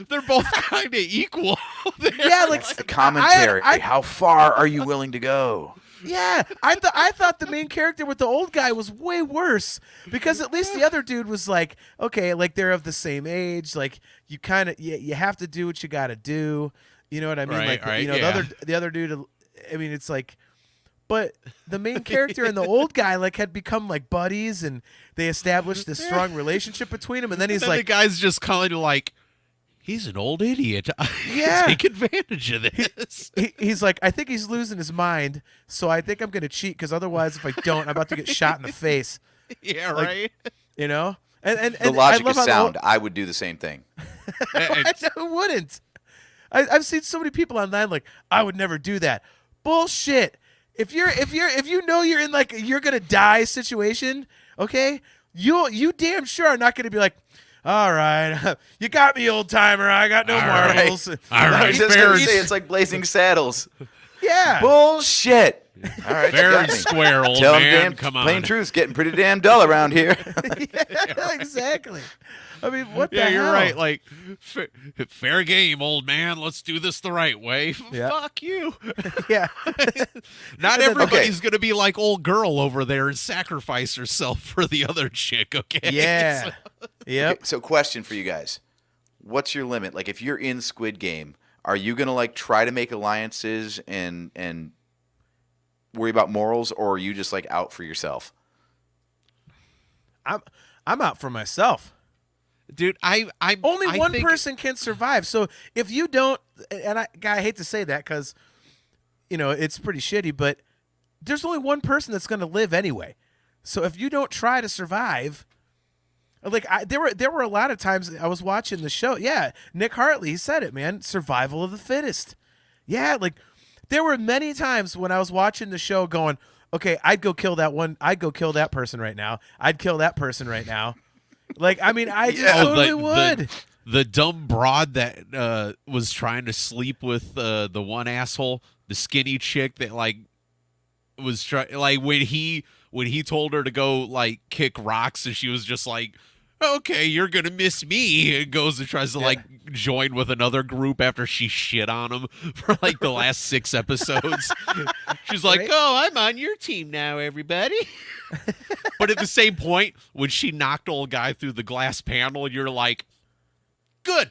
They're both kind of equal. Yeah, like That's the commentary. I- How far are you willing to go? Yeah, I thought the main character with the old guy was way worse, because at least the other dude was like, okay, like they're of the same age, like you kind of you have to do what you got to do, you know what I mean? Right, Like right, the other dude, I mean it's like, but the main character and the old guy like had become like buddies, and they established this strong relationship between them, and then he's And the like, guy's just kind of like, he's an old idiot. Yeah. Take advantage of this. he's like, I think he's losing his mind, so I think I'm gonna cheat, because otherise if I don't, I'm about to get shot in the face, Yeah, Like, right. you know? And The logic I is love how sound. I would do the same thing. And- I wouldn't. I've seen so many people online like, I would never do that. Bullshit. If you know you're in like you're gonna die situation, okay, you damn sure are not gonna be like, all right, you got me, old timer. I got no All right. marbles. All I right, was just gonna very, say it's like Blazing Saddles. Yeah. Bullshit. All right, you very got me. square, old Tell 'em man. damn Come on. plain truth's getting pretty damn dull around here. Yeah, exactly. I mean, what the Yeah, hell? you're right. Like, fair game, old man. Let's do this the right way. Yeah. Fuck you. Yeah. Not And then- everybody's gonna be like old girl over there and sacrifice herself for the other chick. Okay. Yeah. Yep. Okay, so question for you guys. What's your limit? Like if you're in Squid Game, are you going to like try to make alliances and worry about morals, or are you just like out for yourself? I'm out for myself. Dude, I'm Only I one think- person can survive. So if you don't, and I hate to say that because, it's pretty shitty, but there's only one person that's going to live anyway. So if you don't try to survive, like there were a lot of times I was watching the show. Yeah, Nick Hartley, he said it, man. Survival of the fittest. Yeah, like there were many times when I was watching the show going, okay, I'd go kill that one. I'd go kill that person right now. I'd kill that person right now. Like, I mean, I just Yeah. totally would. The dumb broad that was trying to sleep with the one asshole, the skinny chick that like was trying, like when he told her to go like kick rocks, and she was just like, okay, you're gonna miss me. And goes and tries to like join with another group after she shit on him for like the last 6 episodes. She's like, Right? "Oh, I'm on your team now, everybody." But at the same point, when she knocked old guy through the glass panel, you're like, "Good."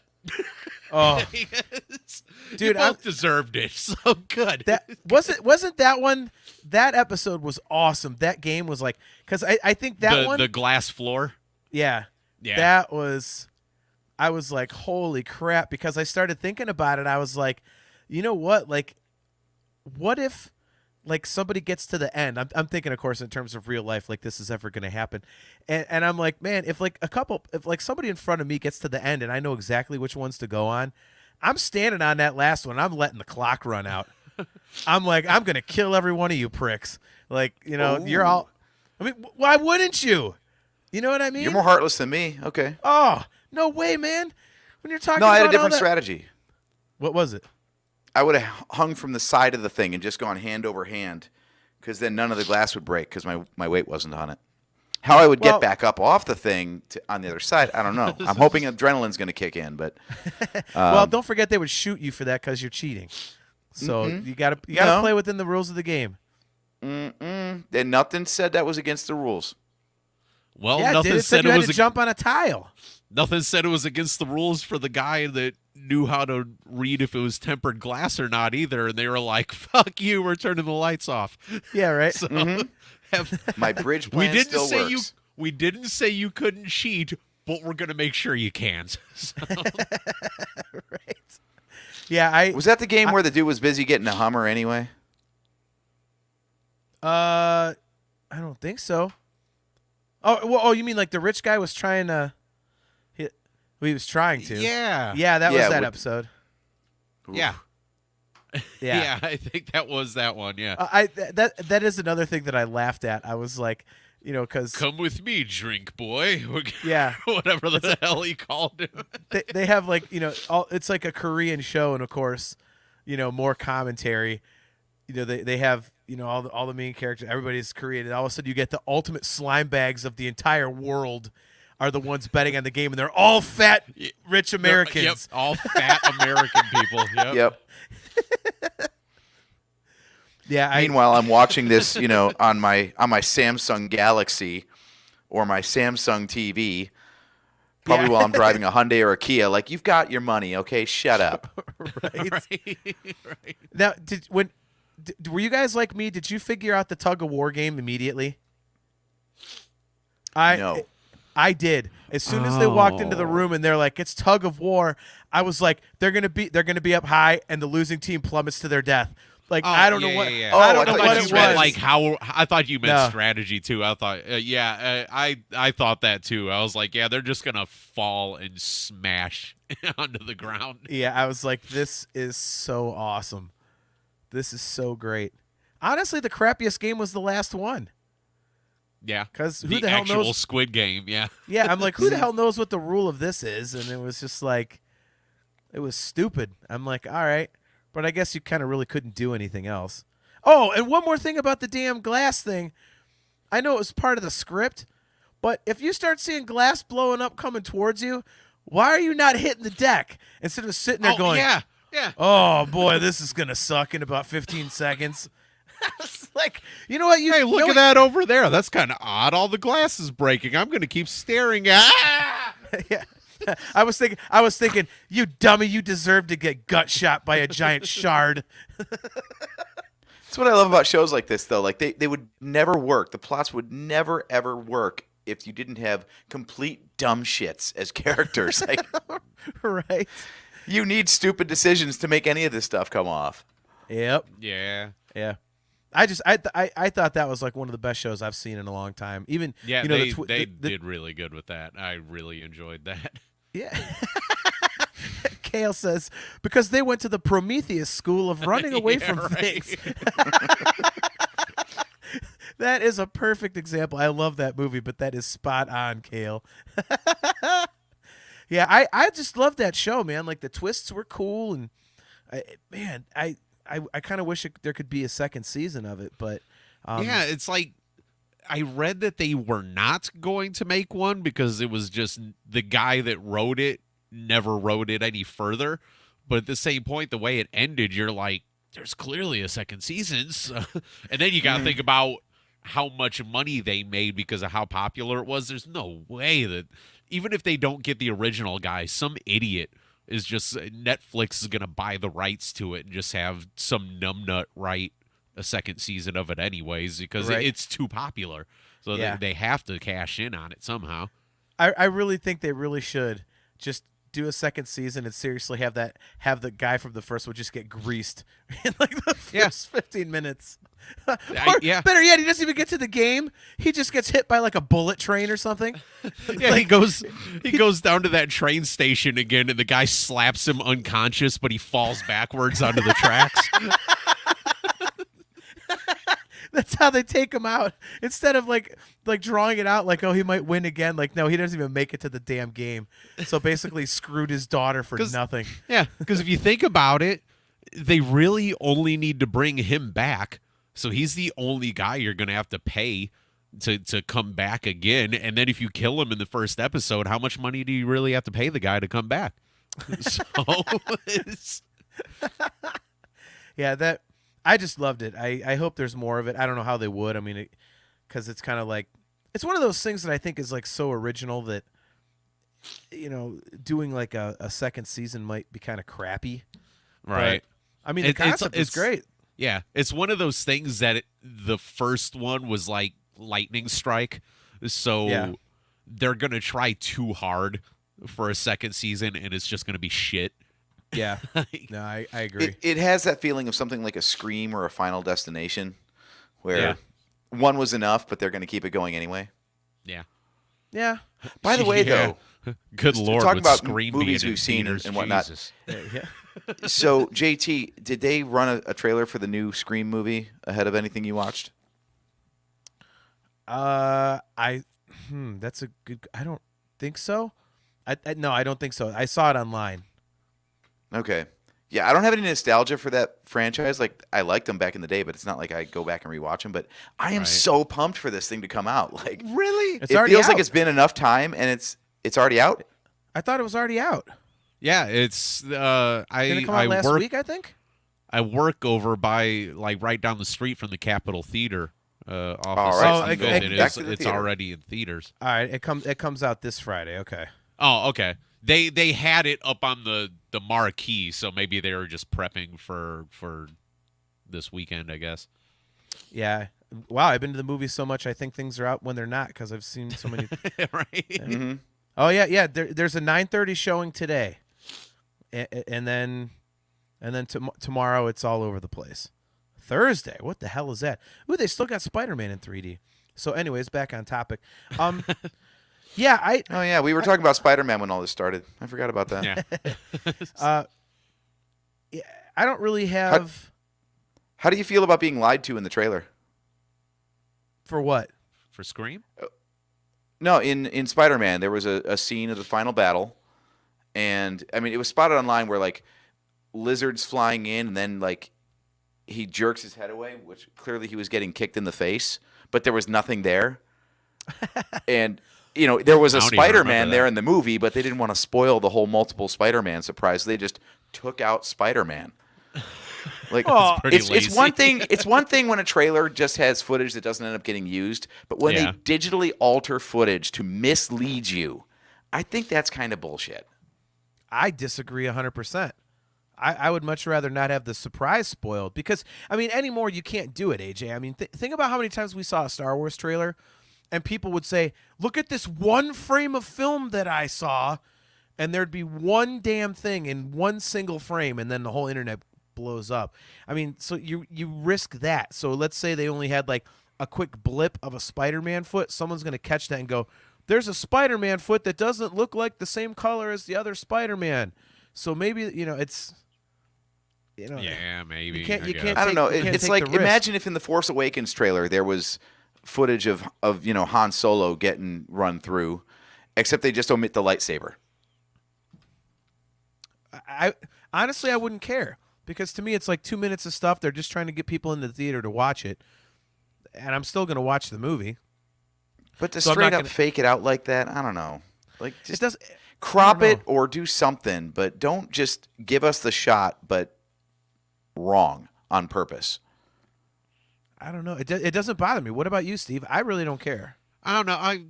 Oh, Yes. You Dude, both deserved it. So good. that wasn't that one. That episode was awesome. That game was like, because I think that one. the glass floor. Yeah. Yeah. That was, I was like, holy crap, because I started thinking about it. I was like, you know what? Like, what if, like, somebody gets to the end? I'm thinking, of course, in terms of real life, like, this is ever going to happen. And I'm like, man, if, like, somebody in front of me gets to the end and I know exactly which ones to go on, I'm standing on that last one. I'm letting the clock run out. I'm like, I'm going to kill every one of you pricks. Like, you know, you're all, I mean, why wouldn't you? You know what I mean? You're more heartless than me. Okay. Oh, no way, man. When you're talking No, I had a about all different that- strategy. What was it? I would have hung from the side of the thing and just gone hand over hand, because then none of the glass would break because my weight wasn't on it. How I would Well- get back up off the thing on the other side, I don't know. I'm hoping adrenaline's going to kick in, but Well, don't forget they would shoot you for that because you're cheating. So you gotta No. play within the rules of the game. and nothing said that was against the rules. Well, Yeah, nothing it said said you it had was to jump on a tile. nothing said it was against the rules for the guy that knew how to read if it was tempered glass or not either. And they were like, "Fuck you, we're turning the lights off." Yeah, right. So have, My bridge we plan didn't still say works. we didn't say you couldn't cheat, but we're gonna make sure you can. So, Right. Yeah, Was that the game where the dude was busy getting a Hummer anyway? I don't think so. Oh, well, you mean like the rich guy was trying to? He was trying to. yeah, Yeah, that Yeah, was that with- episode. yeah, Yeah. yeah. I think that was that one. Yeah. That is another thing that I laughed at. I was like, you know, because Come with me, drink boy. yeah, Whatever the hell he called him. they have like, you know, it's like a Korean show, and of course, you know, more commentary. You know, they have, you know, all the main characters, everybody's Korean, and all of a sudden you get the ultimate slime bags of the entire world are the ones betting on the game, and they're all fat, rich Americans. Yep, all fat American people. Yep. Yep. Yeah, Meanwhile, I'm watching this, you know, on my Samsung Galaxy or my Samsung TV. Probably Yeah. while I'm driving a Hyundai or a Kia. Like, you've got your money, okay? Shut up. right. Right. Now, were you guys like me? Did you figure out the tug of war game immediately? No. I did. As soon as they walked into the room and they're like, "It's tug of war," I was like, "They're gonna be up high, and the losing team plummets to their death." Like, Oh, I don't know yeah, what. yeah, yeah. Oh, I I don't know thought what you it meant was. like how I thought you meant No. strategy too. I thought I thought that too. I was like, yeah, they're just gonna fall and smash onto the ground. Yeah, I was like, "This is so awesome. This is so great." Honestly, the crappiest game was the last one. Yeah, 'Cause who the the hell actual knows- Squid Game. Yeah, Yeah, I'm like, who the hell knows what the rule of this is? And it was just like, it was stupid. I'm like, all right. But I guess you kind of really couldn't do anything else. Oh, and one more thing about the damn glass thing. I know it was part of the script, but if you start seeing glass blowing up coming towards you, why are you not hitting the deck instead of sitting there going, yeah. oh, boy, this is going to suck in about 15 seconds? I was like, you know what? Hey, look you know at that over there. That's kind of odd. All the glass is breaking. I'm gonna keep staring at. Yeah. I was thinking, you dummy, you deserve to get gut shot by a giant shard. That's what I love about shows like this, though. Like, they would never work. The plots would never, ever work if you didn't have complete dumb shits as characters. Like, Right. you need stupid decisions to make any of this stuff come off. Yep. Yeah. Yeah. I thought that was like one of the best shows I've seen in a long time. Even Yeah, you know, they the did really good with that. I really enjoyed that. Yeah. Kale says because they went to the Prometheus school of running away Yeah, from right. things. That is a perfect example. I love that movie, but that is spot on, Kale. Yeah, I just love that show, man. Like the twists were cool, and I kind of wish there could be a second season of it, but Yeah, it's like I read that they were not going to make one because it was just the guy that wrote it never wrote it any further. But at the same point, the way it ended, you're like, there's clearly a second season. So, and then you got to think about how much money they made because of how popular it was. There's no way that even if they don't get the original guy, some idiot is just Netflix is going to buy the rights to it and just have some numbnut write a second season of it anyways because it's too popular. So they have to cash in on it somehow. I really think they really should just do a second season and seriously have the guy from the first one just get greased in like the first 15 minutes. Or better yet, he doesn't even get to the game. He just gets hit by like a bullet train or something. Yeah, he goes down to that train station again and the guy slaps him unconscious, but he falls backwards onto the tracks. That's how they take him out. Instead of like drawing it out like, oh, he might win again. Like, no, he doesn't even make it to the damn game. So basically screwed his daughter for nothing. Yeah, because if you think about it, they really only need to bring him back. So he's the only guy you're going to have to pay to come back again. And then if you kill him in the first episode, how much money do you really have to pay the guy to come back? So yeah, I just loved it. I hope there's more of it. I don't know how they would. I mean, because it's kind of like, it's one of those things that I think is like so original that, you know, doing like a second season might be kind of crappy. Right. But, I mean, the concept is great. Yeah. It's one of those things that the first one was like lightning strike. So they're going to try too hard for a second season and it's just going to be shit. Yeah, no, I agree. It has that feeling of something like a Scream or a Final Destination, where one was enough, but they're going to keep it going anyway. Yeah. Yeah. By the way, though, good Lord, talking about Scream movies being we've seen theaters, and whatnot. Yeah. So, JT, did they run a trailer for the new Scream movie ahead of anything you watched? That's a good. I don't think so. No, I don't think so. I saw it online. Okay. Yeah, I don't have any nostalgia for that franchise. Like, I liked them back in the day, but it's not like I go back and rewatch them. But I am so pumped for this thing to come out. Like, really? It's it already feels out. like it's been enough time, and it's already out. I thought it was already out. Yeah, it's Did it come out last week, I think? I work over by like right down the street from the Capitol Theater. All Office. right. It's already in theaters. All right, it comes out this Friday. Okay. Oh, okay. They had it up on the marquee, so maybe they were just prepping for this weekend, I guess. Yeah. Wow, I've been to the movies so much I think things are out when they're not because I've seen so many. Right. Yeah. Mm-hmm. Oh yeah. There's a 9:30 showing today, and then tomorrow it's all over the place. Thursday, what the hell is that? Ooh, they still got Spider-Man in 3D. So, anyways, back on topic. Yeah, we were talking about Spider-Man when all this started. I forgot about that. Yeah. I don't really have. How do you feel about being lied to in the trailer? For what? For Scream? No, in Spider-Man, there was a scene of the final battle, and I mean, it was spotted online where like lizards flying in, and then like he jerks his head away, which clearly he was getting kicked in the face, but there was nothing there, and. You know, there was a Spider-Man there in the movie, but they didn't want to spoil the whole multiple Spider-Man surprise. So they just took out Spider-Man. Like, it's one thing. It's one thing when a trailer just has footage that doesn't end up getting used, but when they digitally alter footage to mislead you, I think that's kind of bullshit. I disagree 100%. I would much rather not have the surprise spoiled because, I mean, anymore you can't do it, AJ. I mean, think about how many times we saw a Star Wars trailer and people would say, look at this one frame of film that I saw, and there'd be one damn thing in one single frame, and then the whole internet blows up. I mean, so you risk that. So let's say they only had like a quick blip of a Spider-Man foot. Someone's going to catch that and go, there's a Spider-Man foot that doesn't look like the same color as the other Spider-Man. So maybe, it's... Yeah, maybe. You can't I don't know. It's like, imagine risk. if in the Force Awakens trailer there was footage of Han Solo getting run through, except they just omit the lightsaber. I honestly I wouldn't care because to me it's like 2 minutes of stuff. They're just trying to get people in the theater to watch it, and I'm still going to watch the movie. But to So I'm straight not up gonna- fake it out like that, I don't know. Like, It just does. crop I don't it or do something, but don't just give us the shot, but wrong on purpose. I don't know. It doesn't bother me. What about you, Steve? I really don't care. I don't know.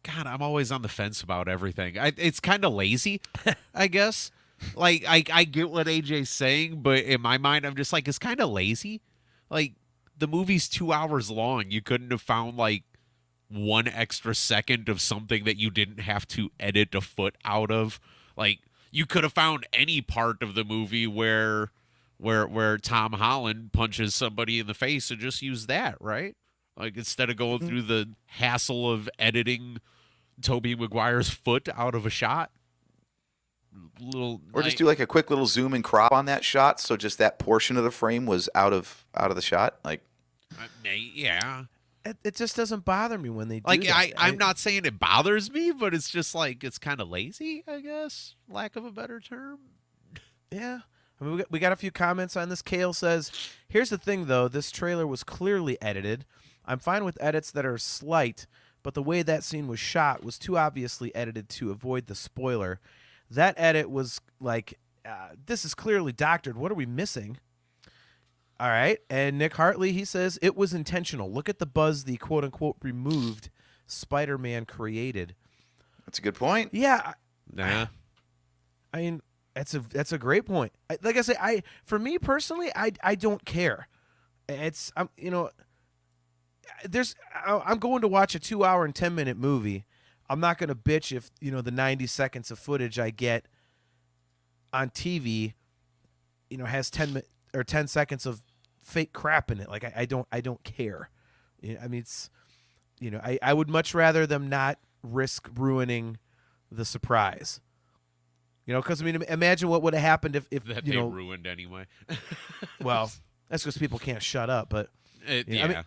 God, I'm always on the fence about everything. It's kind of lazy, I guess. Like, I get what AJ's saying, but in my mind, I'm just like, it's kind of lazy. Like, the movie's 2 hours long. You couldn't have found, like, 1 extra second of something that you didn't have to edit a foot out of. Like, you could have found any part of the movie where Tom Holland punches somebody in the face and just use that, right? Like, instead of going through the hassle of editing Tobey Maguire's foot out of a shot. Or just do like a quick little zoom and crop on that shot, so just that portion of the frame was out of the shot. Like, yeah. It just doesn't bother me when they do Like, that. I'm not saying it bothers me, but it's just like, it's kind of lazy, I guess, lack of a better term. Yeah. I mean, we got a few comments on this. Kale says, here's the thing, though. This trailer was clearly edited. I'm fine with edits that are slight, but the way that scene was shot was too obviously edited to avoid the spoiler. That edit was like, this is clearly doctored. What are we missing? All right. And Nick Hartley, he says, it was intentional. Look at the buzz the quote-unquote removed Spider-Man created. that's a good point. Yeah. Nah. I mean, that's a great point. Like I say, for me personally, I don't care. It's I'm going to watch a 2 hour and 10-minute movie. I'm not going to bitch if the 90 seconds of footage I get on TV, has 10 seconds of fake crap in it. Like I don't care. I mean, it's I would much rather them not risk ruining the surprise. Because I mean, imagine what would have happened if That they ruined anyway. well, that's because people can't shut up. But Yeah.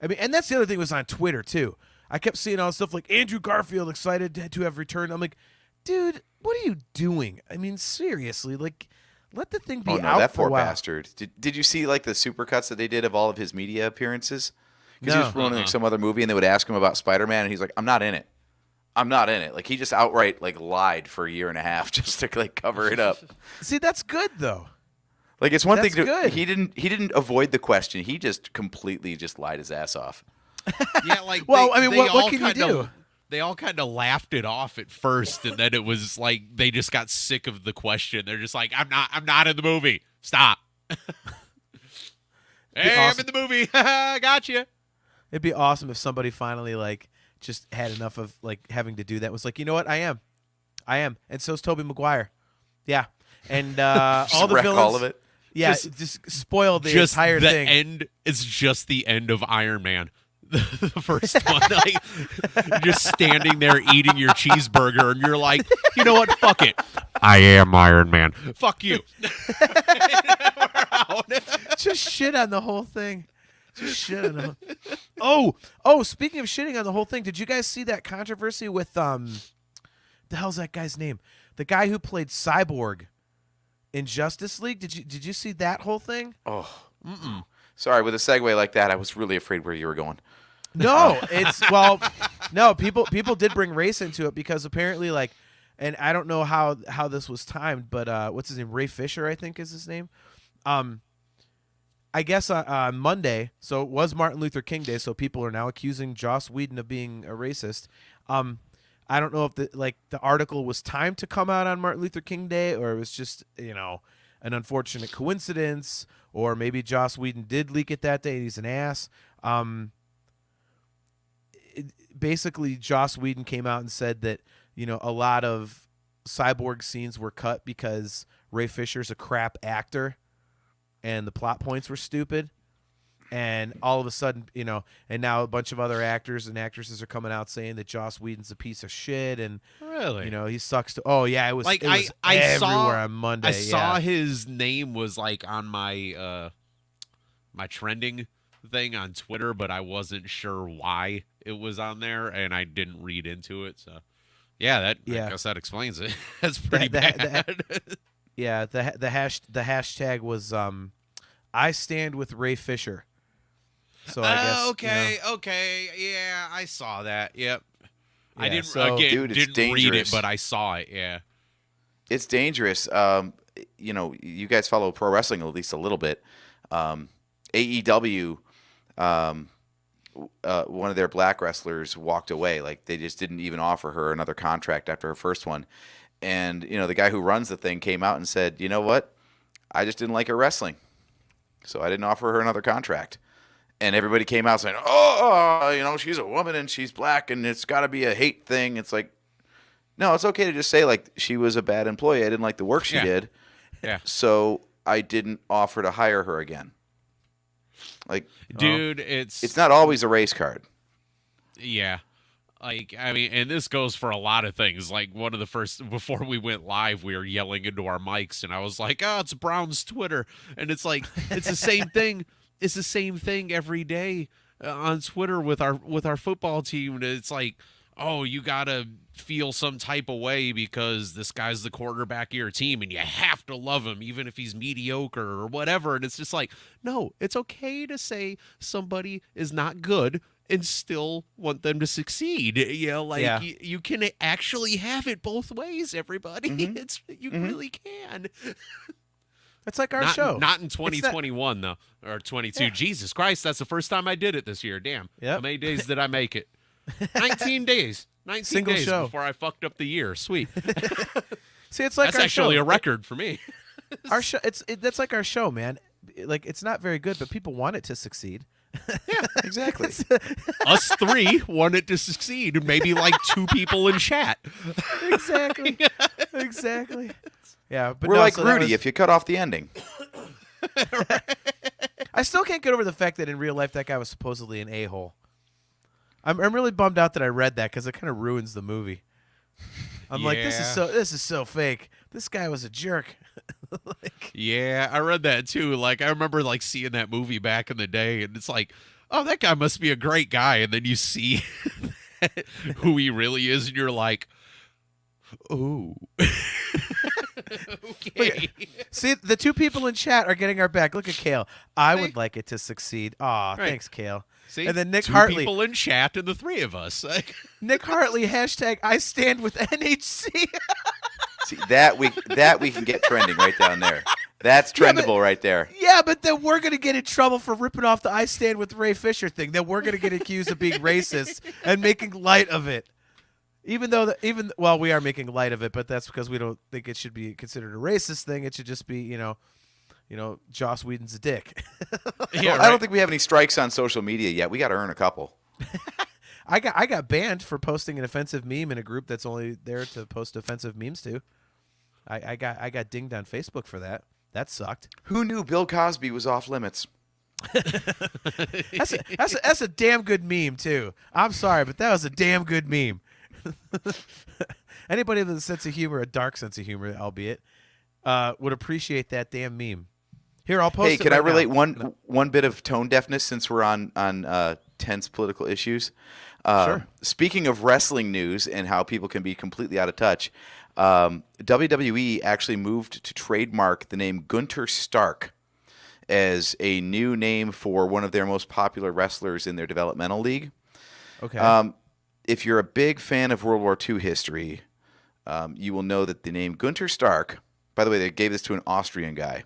I mean, and that's the other thing was on Twitter too. I kept seeing all this stuff like Andrew Garfield excited to have returned. I'm like, dude, what are you doing? I mean, seriously, like, let the thing be Oh no, out that for a poor while. bastard. Did you see like the supercuts that they did of all of his media appearances? Because he No. was promoting like some other movie, and they would ask him about Spider-Man, and he's like, "I'm not in it. I'm not in it." Like, he just outright like lied for a year and a half just to like cover it up. See, that's good though. Like, it's one That's thing to good. he didn't avoid the question. He just completely just lied his ass off. Yeah, like, Well, I mean, they what all can you kinda- do? They all kind of laughed it off at first, and then it was like they just got sick of the question. They're just like, I'm not in the movie. Stop. Hey, I'm in the movie. Gotcha. It'd be awesome if somebody finally like just had enough of like having to do that. Was like, you know what? I am, and so's Tobey Maguire. Yeah, and all Just the wreck villains. all of it. Yeah, Just- just spoil the Just entire the thing. end. It's just the end of Iron Man. The first one, like, you're just standing there eating your cheeseburger, and you're like, you know what? Fuck it. I am Iron Man. Fuck you. We're out. Just shit on the whole thing. Just shit on the Oh, speaking of shitting on the whole thing, did you guys see that controversy with the hell's that guy's name? The guy who played Cyborg in Justice League? Did you see that whole thing? Oh, sorry. With a segue like that, I was really afraid where you were going. No, no, people did bring race into it because apparently like, and I don't know how this was timed, but what's his name? Ray Fisher, I think is his name. I guess on Monday, so it was Martin Luther King Day, so people are now accusing Joss Whedon of being a racist. I don't know if the article was timed to come out on Martin Luther King Day, or it was just an unfortunate coincidence, or maybe Joss Whedon did leak it that day and he's an ass. Basically, Joss Whedon came out and said that a lot of Cyborg scenes were cut because Ray Fisher's a crap actor, and the plot points were stupid. And all of a sudden, and now a bunch of other actors and actresses are coming out saying that Joss Whedon's a piece of shit, and Really? he sucks to. Oh yeah, it was Like, it was I everywhere saw on Monday. I saw yeah. his name was like on my my trending thing on Twitter, but I wasn't sure why it was on there, and I didn't read into it. So, I guess that explains it. That's pretty bad. Yeah, the hashtag was I stand with Ray Fisher. So I guess okay, yeah, I saw that. Yep. I Yeah, didn't so- Dude, it's didn't read it, dangerous. but I saw it. Yeah. It's dangerous. You guys follow pro wrestling at least a little bit. AEW, one of their black wrestlers walked away. Like they just didn't even offer her another contract after her first one. And the guy who runs the thing came out and said, "You know what? I just didn't like her wrestling, so I didn't offer her another contract." And everybody came out saying, "Oh, she's a woman and she's black, and it's got to be a hate thing." It's like, no, it's okay to just say like she was a bad employee. I didn't like the work she did. Yeah. So I didn't offer to hire her again. Like, Dude, it's not always a race card. Yeah. Like, I mean, and this goes for a lot of things. Like, one of the first, before we went live, we were yelling into our mics, and I was like, oh, it's Brown's Twitter. And it's like, it's the same thing. It's the same thing every day on Twitter with our football team. And it's like, oh, you got to feel some type of way because this guy's the quarterback of your team and you have to love him even if he's mediocre or whatever. And it's just like, no, it's okay to say somebody is not good and still want them to succeed. You can actually have it both ways, everybody. Mm-hmm. Really can. It's like our show. Not in 2021 though, or 22. Yeah. Jesus Christ, that's the first time I did it this year. Damn. Yep. How many days did I make it? 19 days. 19 Single days show. before I fucked up the year. Sweet. See, it's like That's our actually show. a record for me. Our show. That's like our show, man. Like it's not very good, but people want it to succeed. Yeah, exactly. Us three want it to succeed. Maybe like 2 people in chat. Exactly. Exactly. Yeah, but We're no, like so that Rudy was- if you cut off the ending. I still can't get over the fact that in real life that guy was supposedly an a-hole. I'm really bummed out that I read that because it kind of ruins the movie. I'm like, this is so fake. This guy was a jerk. Yeah, I read that too. Like, I remember like seeing that movie back in the day, and it's like, oh, that guy must be a great guy. And then you see who he really is, and you're like, oh. Okay. See, the 2 people in chat are getting our back. Look at Kale. I would like it to succeed. Aw, Right. thanks, Kale. See, And then Nick 2 Hartley. people in chat, and the 3 of us. Like, Nick Hartley, hashtag I stand with NHC. See, that we can get trending right down there. That's trendable right there. Yeah, but then we're going to get in trouble for ripping off the I stand with Ray Fisher thing. Then we're going to get accused of being racist and making light of it. Even though, we are making light of it, but that's because we don't think it should be considered a racist thing. It should just be, Joss Whedon's a dick. yeah, I right. don't think we have any strikes on social media yet. We got to earn a couple. I got banned for posting an offensive meme in a group that's only there to post offensive memes to. I got dinged on Facebook for that. That sucked. Who knew Bill Cosby was off limits? That's a damn good meme too. I'm sorry, but that was a damn good meme. Anybody with a sense of humor, a dark sense of humor, albeit, would appreciate that damn meme. Here, I'll post. Hey, it can I right relate now. one bit of tone deafness since we're on tense political issues? Sure. Speaking of wrestling news and how people can be completely out of touch, WWE actually moved to trademark the name Gunter Stark as a new name for one of their most popular wrestlers in their developmental league. Okay. If you're a big fan of World War II history, you will know that the name Gunter Stark, by the way, they gave this to an Austrian guy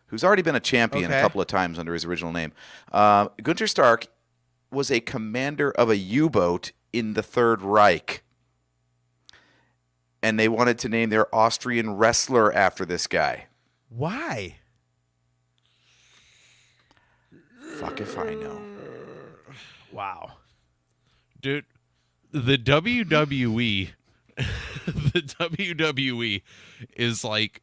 who's already been a champion a Okay. couple of times under his original name. Gunter Stark was a commander of a U-boat in the Third Reich. And they wanted to name their Austrian wrestler after this guy. Why? Fuck if I know. Wow. Dude, the WWE, the WWE is like,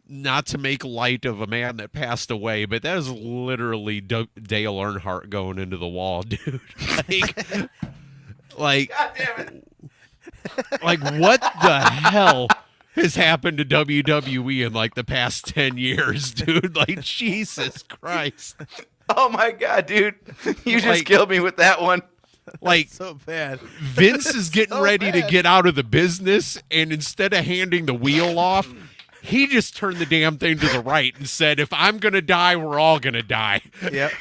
not to make light of a man that passed away, but that is literally Dale Earnhardt going into the wall, dude. Like, God damn it. like what the hell has happened to WWE in like the past 10 years, dude? Like, Jesus Christ. Oh my God, dude. You just Like- killed me with that one. Like, So bad. Vince is getting so ready to bad. get out of the business, and instead of handing the wheel off, He just turned the damn thing to the right and said, if I'm going to die, we're all going to die. Yep.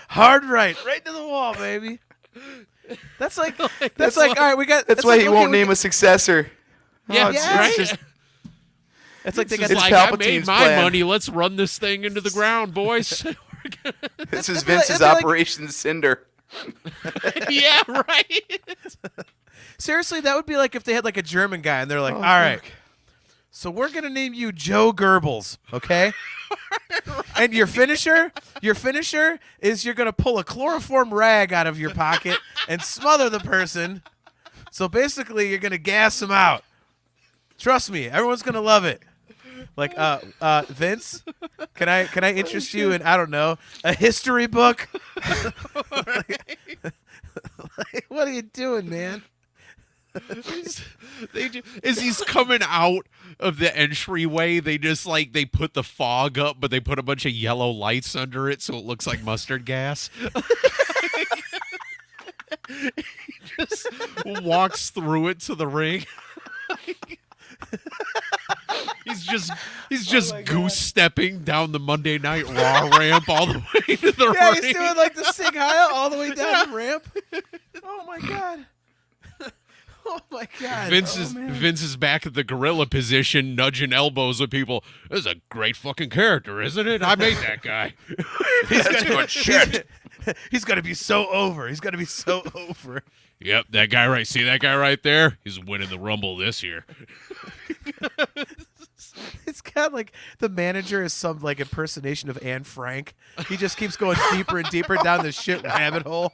Hard right to the wall, baby. That's like all right. We got. That's why he won't name a successor. Yeah, it's right. just- It's like they got It's like, I made Palpatine's my plan. money. Let's run this thing into the ground, boys. This is That'd be like- Vince's that'd be like- Operation Cinder. Yeah, right. Seriously, that would be like if they had like a German guy and they're like, Oh, all right, fuck. so we're gonna name you Joe Goebbels, okay? And your finisher is you're gonna pull a chloroform rag out of your pocket and smother the person. So basically, you're gonna gas them out. Trust me, everyone's gonna love it. Like, Vince, can I interest you in, I don't know, a history book? Like, what are you doing, man? As he's coming out of the entryway, they just like they put the fog up, but they put a bunch of yellow lights under it so it looks like mustard gas. He just walks through it to the ring. He's just goose stepping down the Monday Night Raw ramp all the way to the Yeah, ring. he's doing like the Sig Heil all the way down the ramp. Oh my god. Oh my god. Vince is back at the gorilla position, nudging elbows with people. This is a great fucking character, isn't it? I made that guy. That's good shit. He's gonna be so over. He's gonna be so over. Yep, that guy right. See that guy right there? He's winning the Rumble this year. It's got like the manager is some like impersonation of Anne Frank. He just keeps going deeper and deeper down the shit rabbit hole.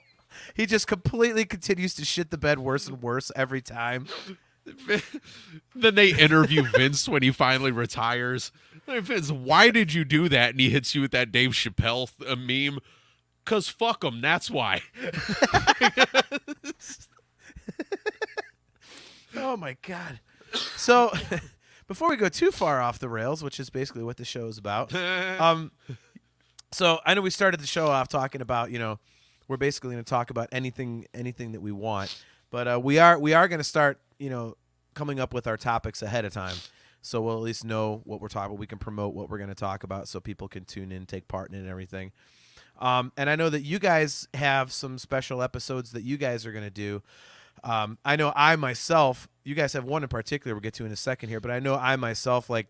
He just completely continues to shit the bed worse and worse every time. Then they interview Vince when he finally retires. Like, Vince, why did you do that? And he hits you with that Dave Chappelle meme. 'Cause fuck him, that's why. Oh my god. So before we go too far off the rails, which is basically what the show is about, so I know we started the show off talking about, we're basically going to talk about anything that we want, but we are going to start, coming up with our topics ahead of time, so we'll at least know what we're talking about. We can promote what we're going to talk about, so people can tune in, take part in it, and everything. And I know that you guys have some special episodes that you guys are going to do. I know I myself, you guys have one in particular we'll get to in a second here, but I know I myself, like,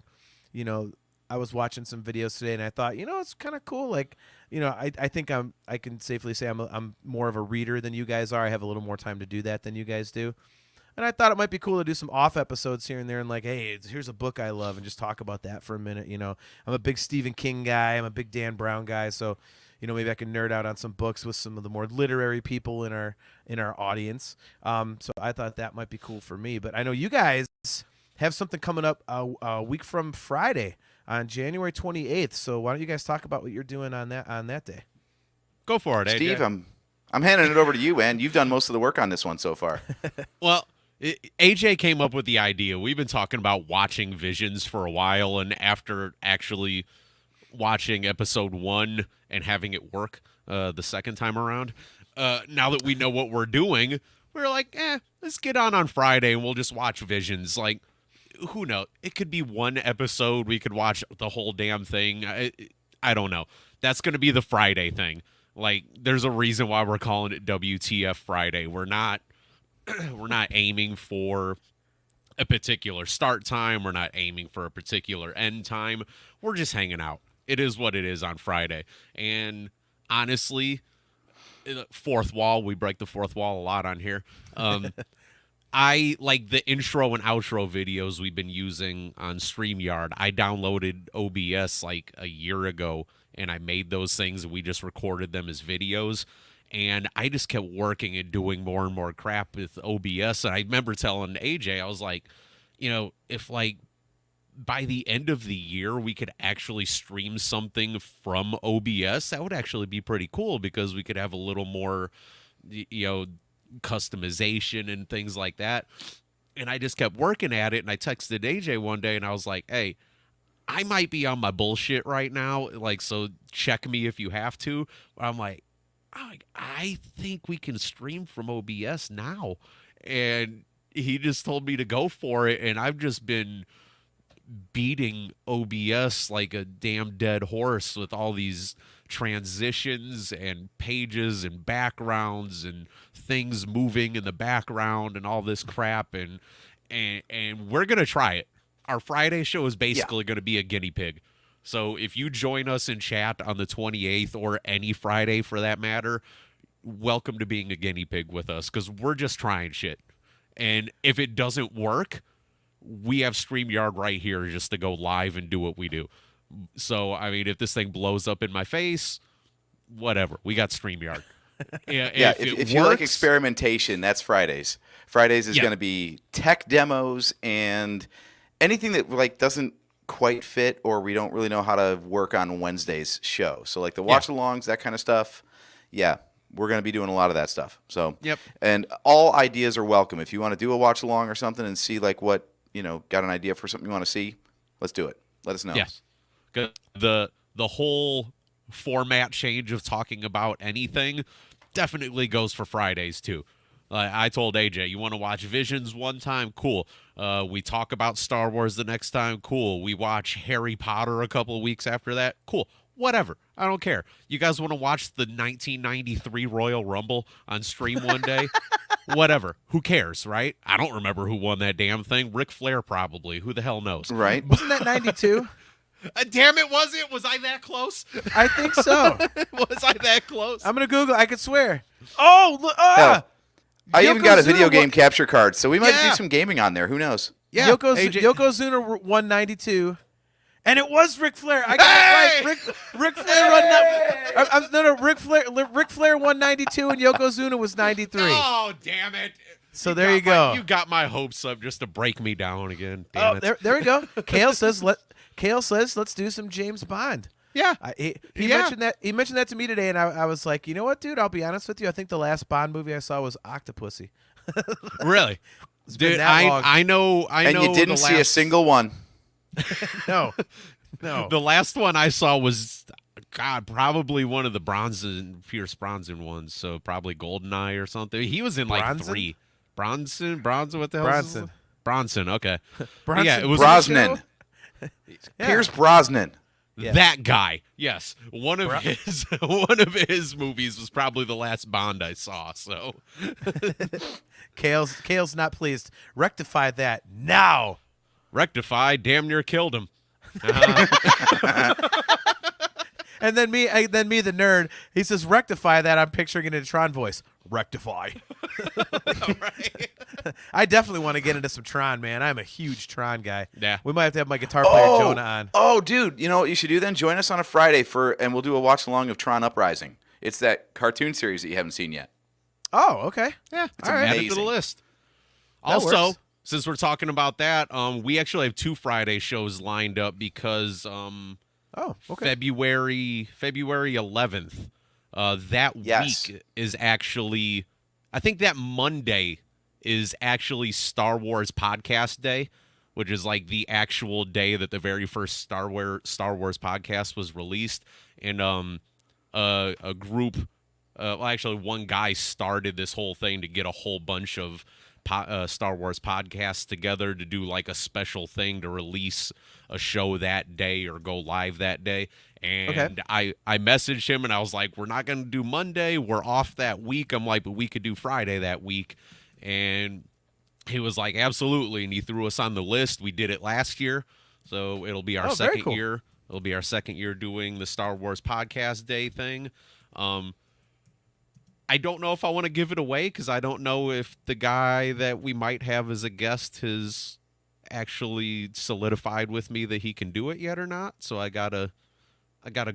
I was watching some videos today and I thought, it's kind of cool. Like, I think I can safely say I'm more of a reader than you guys are. I have a little more time to do that than you guys do. And I thought it might be cool to do some off episodes here and there and like, hey, here's a book I love and just talk about that for a minute. I'm a big Stephen King guy. I'm a big Dan Brown guy. So, maybe I can nerd out on some books with some of the more literary people in our audience. So I thought that might be cool for me. But I know you guys have something coming up a week from Friday on January 28th. So why don't you guys talk about what you're doing on that day? Go for it, AJ. Steve, I'm handing it over to you, man. You've done most of the work on this one so far. Well, AJ came up with the idea. We've been talking about watching Visions for a while, and after actually watching episode 1 and having it work the second time around, now that we know what we're doing, we're like, let's get on Friday and we'll just watch Visions. Like, who knows? It could be one episode. We could watch the whole damn thing. I don't know. That's going to be the Friday thing. Like, there's a reason why we're calling it WTF Friday. We're not aiming for a particular start time. We're not aiming for a particular end time. We're just hanging out. It is what it is on Friday. And honestly, fourth wall, we break the fourth wall a lot on here. I like the intro and outro videos we've been using on StreamYard. I downloaded OBS like a year ago and I made those things and we just recorded them as videos. And I just kept working and doing more and more crap with OBS. And I remember telling AJ, I was like, if like by the end of the year we could actually stream something from OBS, that would actually be pretty cool because we could have a little more, customization and things like that. And I just kept working at it. And I texted AJ one day and I was like, hey, I might be on my bullshit right now. Like, so check me if you have to. But I'm like, I think we can stream from OBS now. And he just told me to go for it. And I've just been beating OBS like a damn dead horse with all these transitions and pages and backgrounds and things moving in the background and all this crap, and we're gonna try it. Our Friday show is basically going to be a guinea pig. So if you join us in chat on the 28th or any Friday for that matter, welcome to being a guinea pig with us, because we're just trying shit. And if it doesn't work, we have StreamYard right here just to go live and do what we do. So, I mean, if this thing blows up in my face, whatever. We got StreamYard. Yeah, if you like experimentation, that's Fridays. Fridays is going to be tech demos and anything that like doesn't quite fit or we don't really know how to work on Wednesday's show. So like the watch-alongs, that kind of stuff. Yeah, we're going to be doing a lot of that stuff. So and all ideas are welcome. If you want to do a watch-along or something and see like what, got an idea for something you want to see, let's do it. Let us know. Yes. The whole format change of talking about anything definitely goes for Fridays too. I told AJ, you want to watch Visions one time? Cool. We talk about Star Wars the next time? Cool. We watch Harry Potter a couple of weeks after that? Cool. Whatever. I don't care. You guys want to watch the 1993 Royal Rumble on stream one day? Whatever. Who cares, right? I don't remember who won that damn thing. Ric Flair probably. Who the hell knows? Right. Wasn't that 92? Damn it, was it? Was I that close? I think so. Was I that close? I'm going to Google. I could swear. Oh, look. I even got a video game capture card, so we might do some gaming on there. Who knows? Yeah. Yokozuna won 92. And it was Ric Flair. I got it right. Ric Flair won. Ric Flair won 92, and Yokozuna was 93. Oh, damn it! So there you go. You got my hopes up just to break me down again. Damn it. There we go. Kale says let's do some James Bond. Yeah. He mentioned that. He mentioned that to me today, and I was like, you know what, dude? I'll be honest with you. I think the last Bond movie I saw was Octopussy. Really, dude? Long. I know. And you didn't see a single one. No. The last one I saw was, God, probably one of the Pierce Bronson ones. So probably GoldenEye or something. He was in like Bronson? 3. Bronson. What the hell? Bronson. Bronson. Okay. Bronson. Yeah, it was Brosnan. Pierce Brosnan. Yeah. That guy. Yes. One of his movies was probably the last Bond I saw. So Kale's not pleased. Rectify that now. Rectify damn near killed him. And then me, the nerd, he says, rectify that. I'm picturing it in a Tron voice. Rectify. Right. I definitely want to get into some Tron, man. I'm a huge Tron guy. Yeah. We might have to have my guitar player Jonah on. Oh, dude, you know what you should do then? Join us on a Friday and we'll do a watch along of Tron Uprising. It's that cartoon series that you haven't seen yet. Oh, okay. Yeah, it's All right. added to the list. That Also, works. since we're talking about that, we actually have 2 Friday shows lined up because Oh, okay. February 11th. That week is actually, I think that Monday is actually Star Wars Podcast Day, which is like the actual day that the very first Star Wars podcast was released. And a group, actually one guy started this whole thing to get a whole bunch of Star Wars podcasts together to do like a special thing to release a show that day or go live that day. And I messaged him and I was like, we're not going to do Monday. We're off that week. I'm like, but we could do Friday that week. And he was like, absolutely. And he threw us on the list. We did it last year. So it'll be our second year. It'll be our second year doing the Star Wars Podcast Day thing. I don't know if I want to give it away because I don't know if the guy that we might have as a guest has actually solidified with me that he can do it yet or not. So I gotta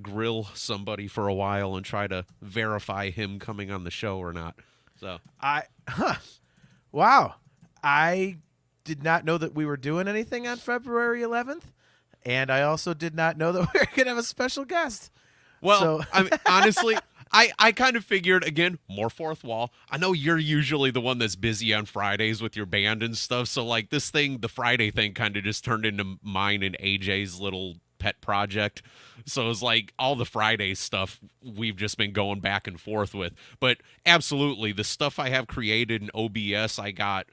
grill somebody for a while and try to verify him coming on the show or not. So Wow. I did not know that we were doing anything on February 11th, and I also did not know that we were going to have a special guest. Well, I mean, honestly, I kind of figured, again, more fourth wall. I know you're usually the one that's busy on Fridays with your band and stuff, so like this thing, the Friday thing kind of just turned into mine and AJ's little pet project. So it's like all the Friday stuff we've just been going back and forth with. But absolutely, the stuff I have created in OBS, I got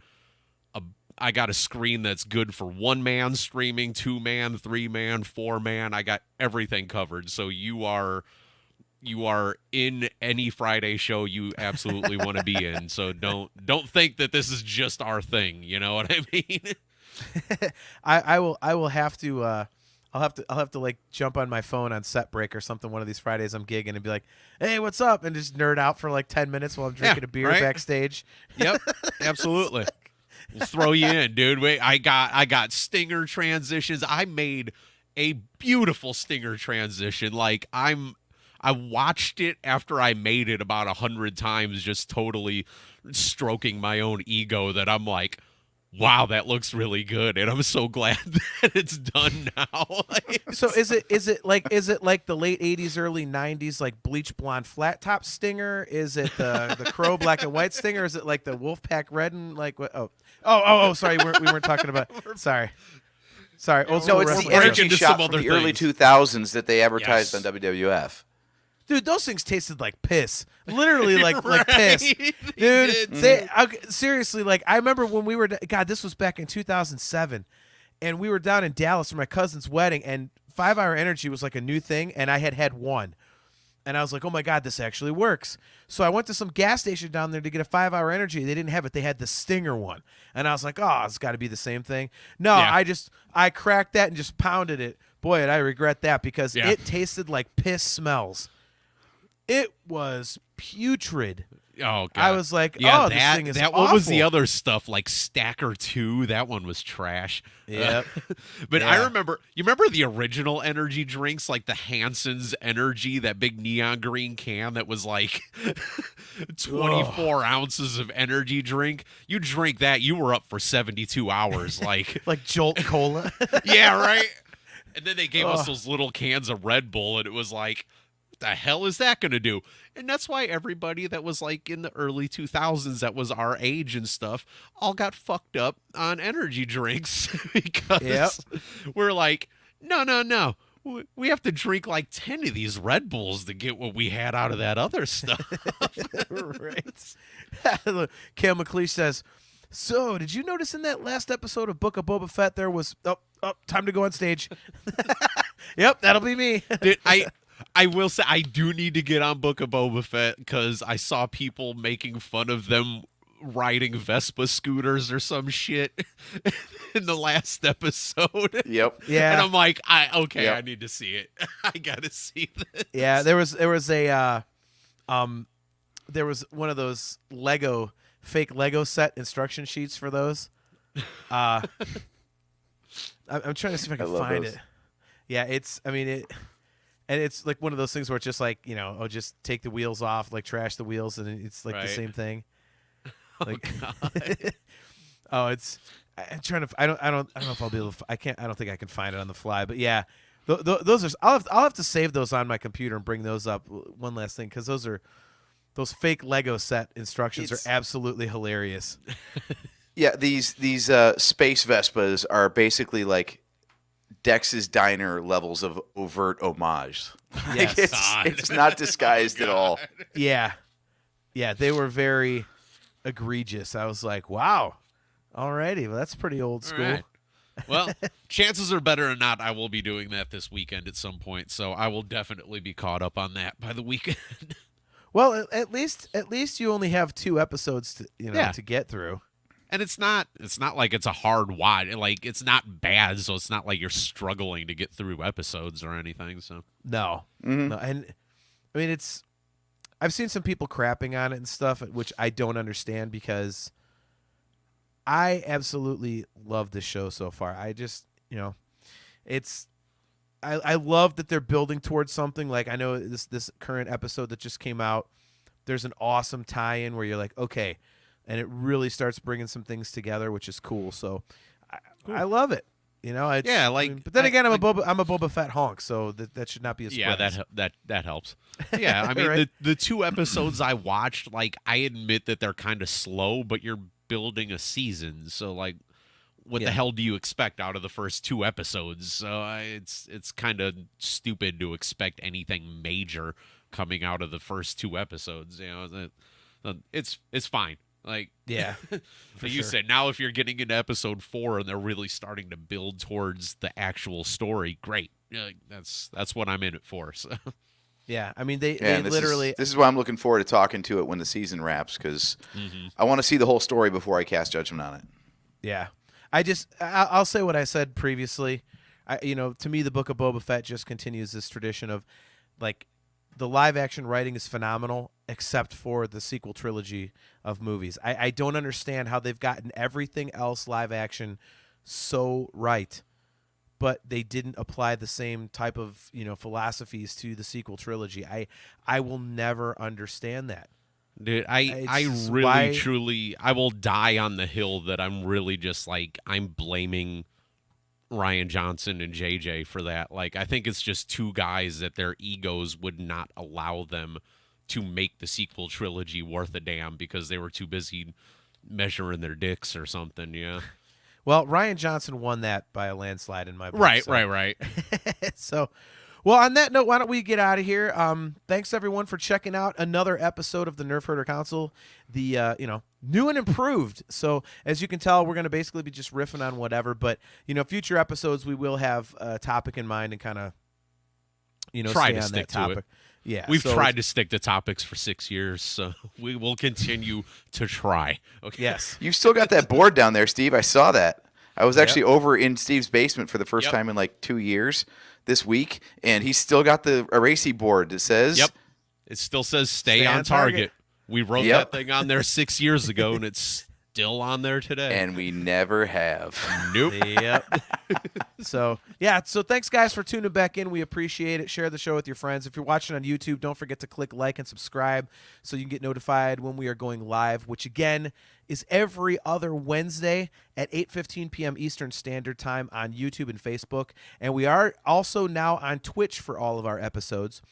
I got a screen that's good for 1-man streaming, 2-man, 3-man, 4-man. I got everything covered. So you are in any Friday show you absolutely want to be in. So don't think that this is just our thing. You know what I mean? I will have to I'll have to like jump on my phone on set break or something one of these Fridays I'm gigging and be like, "Hey, what's up?" and just nerd out for like 10 minutes while I'm drinking a beer backstage. Yep, absolutely. We'll throw you in, dude. Wait, I got stinger transitions. I made a beautiful stinger transition. Like I watched it after I made it about 100 times, just totally stroking my own ego that I'm like, wow, that looks really good, and I'm so glad that it's done now. So is it like the late 80s, early 90s like bleach blonde flat top stinger? Is it the crow black and white stinger? Is it like the Wolfpack red and like what? Oh, sorry, we weren't talking about. Sorry. Old school No, it's wrestling. the energy into shot some from other the early things. 2000s that they advertised Yes. on WWF. Dude, those things tasted like piss. Literally like Right. piss. They Dude, did. seriously, like I remember when we were this was back in 2007 and we were down in Dallas for my cousin's wedding and 5 Hour Energy was like a new thing and I had one. And I was like, "Oh my god, this actually works." So I went to some gas station down there to get a 5 Hour Energy. They didn't have it. They had the Stinger one. And I was like, "Oh, it's got to be the same thing." No, Yeah. I cracked that and just pounded it. Boy, and I regret that because Yeah. it tasted like piss smells. It was putrid. Oh god. I was like, yeah, this thing is what was the awful. other stuff like Stacker 2? That one was trash. Yep. But I Yeah. remember, you remember the original energy drinks, like the Hanson's Energy, that big neon green can that was like 24 ounces of energy drink. You drink that, you were up for 72 hours. Like, Like Jolt Cola. yeah, right. And then they gave us those little cans of Red Bull, and it was like, what the hell is that going to do? And that's why everybody that was like in the early 2000s that was our age and stuff all got fucked up on energy drinks because Yep. we're like, no. We have to drink like 10 of these Red Bulls to get what we had out of that other stuff. Right. Cam McLeish says, "So, did you notice in that last episode of Book of Boba Fett there was time to go on stage?" Yep, that'll be me. Dude, I will say I do need to get on Book of Boba Fett because I saw people making fun of them riding Vespa scooters or some shit in the last episode. Yep. Yeah. And I'm like, I Yep. need to see it. I gotta see this. Yeah, there was a there was one of those fake Lego set instruction sheets for those. I'm trying to see if I can love find those. it. Yeah, and it's like one of those things where it's just like, just take the wheels off, like trash the wheels, and it's like Right. the same thing. Like, God. I'm trying to. I don't know if I'll be able to. I don't think I can find it on the fly. But yeah, those are. I'll have to save those on my computer and bring those up. One last thing, because those fake Lego set instructions It's- are absolutely hilarious. Yeah, these space Vespas are basically like Dex's Diner levels of overt homage. Like, Yes. God. it's not disguised at all. Yeah, they were very egregious. I was like, wow, alrighty, well that's pretty old All school. right. Well, chances are better than not I will be doing that this weekend at some point, so I will definitely be caught up on that by the weekend. Well, at least you only have 2 episodes to Yeah. to get through. And it's not like it's a hard watch. Like, it's not bad, so it's not like you're struggling to get through episodes or anything. So No, Mhm. no, and I mean I've seen some people crapping on it and stuff, which I don't understand because I absolutely love this show so far. I just it's I love that they're building towards something. Like, I know this current episode that just came out, there's an awesome tie-in where you're like, okay, and it really starts bringing some things together, which is cool. So I love it. It's, Yeah, but then again, I'm like- a Boba Fett honk, so that should not be a surprise. yeah, that helps. Yeah, I mean, Right. the 2 episodes I watched, like, I admit that they're kind of slow, but you're building a season, so like, what Yeah. the hell do you expect out of the first 2 episodes? So it's kind of stupid to expect anything major coming out of the first 2 episodes. It's fine. Like, Yeah, like for you sure. said, now if you're getting into episode 4 and they're really starting to build towards the actual story, great. Yeah, that's what I'm in it for. So. Yeah, I mean they And literally. this is why I'm looking forward to talking to it when the season wraps, because I want to see the whole story before I cast judgment on it. Yeah, I'll say what I said previously. To me, the Book of Boba Fett just continues this tradition of, like, the live action writing is phenomenal, except for the sequel trilogy of movies. I don't understand how they've gotten everything else live action so right, but they didn't apply the same type of philosophies to the sequel trilogy. I will never understand that. Dude, I It's really why- truly I will die on the hill that I'm really just like I'm blaming Ryan Johnson and JJ for that. Like, I think it's just two guys that their egos would not allow them to make the sequel trilogy worth a damn because they were too busy measuring their dicks or something. Yeah. Well, Ryan Johnson won that by a landslide in my book. Right. So. So, well, on that note, why don't we get out of here? Thanks everyone for checking out another episode of the Nerf Herder Council, the new and improved. So as you can tell, we're going to basically be just riffing on whatever, but future episodes we will have a topic in mind and kind of Try stay to on stick that to topic. it. Yeah, We've so tried to stick to topics for 6 years, so we will continue to try. Okay. Yes. You've still got that board down there, Steve. I saw that. I was actually over in Steve's basement for the first Yep. time in like 2 years this week, and he's still got the erasy board that says, Yep. It still says stay Stay on on target. target. We wrote Yep. that thing on there 6 years ago, and it's still on there today. and we never have. Nope. Yep. So thanks guys for tuning back in. We appreciate it. Share the show with your friends. If you're watching on YouTube, don't forget to click like and subscribe so you can get notified when we are going live, which again is every other Wednesday at 8:15 p.m. Eastern Standard Time on YouTube and Facebook. And we are also now on Twitch for all of our episodes.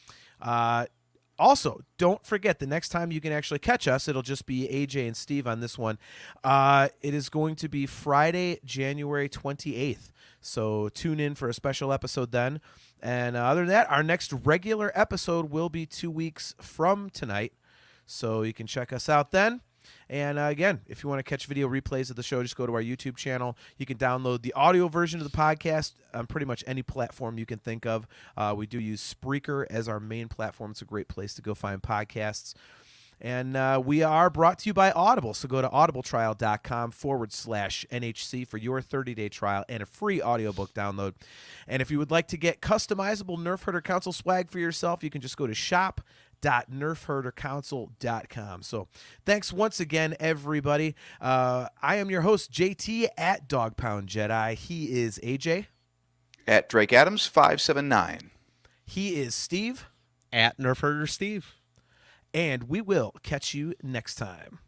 Also, don't forget, the next time you can actually catch us, it'll just be AJ and Steve on this one. It is going to be Friday, January 28th. So tune in for a special episode then. And other than that, our next regular episode will be 2 weeks from tonight. So you can check us out then. And again, if you want to catch video replays of the show, just go to our YouTube channel. You can download the audio version of the podcast on pretty much any platform you can think of. We do use Spreaker as our main platform. It's a great place to go find podcasts. And we are brought to you by Audible. So go to audibletrial.com/NHC for your 30-day trial and a free audiobook download. And if you would like to get customizable Nerf Herder Council swag for yourself, you can just go to shop.nerfherdercouncil.com. So thanks once again, everybody. I am your host, JT at Dog Pound Jedi. He is AJ. At Drake Adams 579. He is Steve. At Nerf Herder Steve. And we will catch you next time.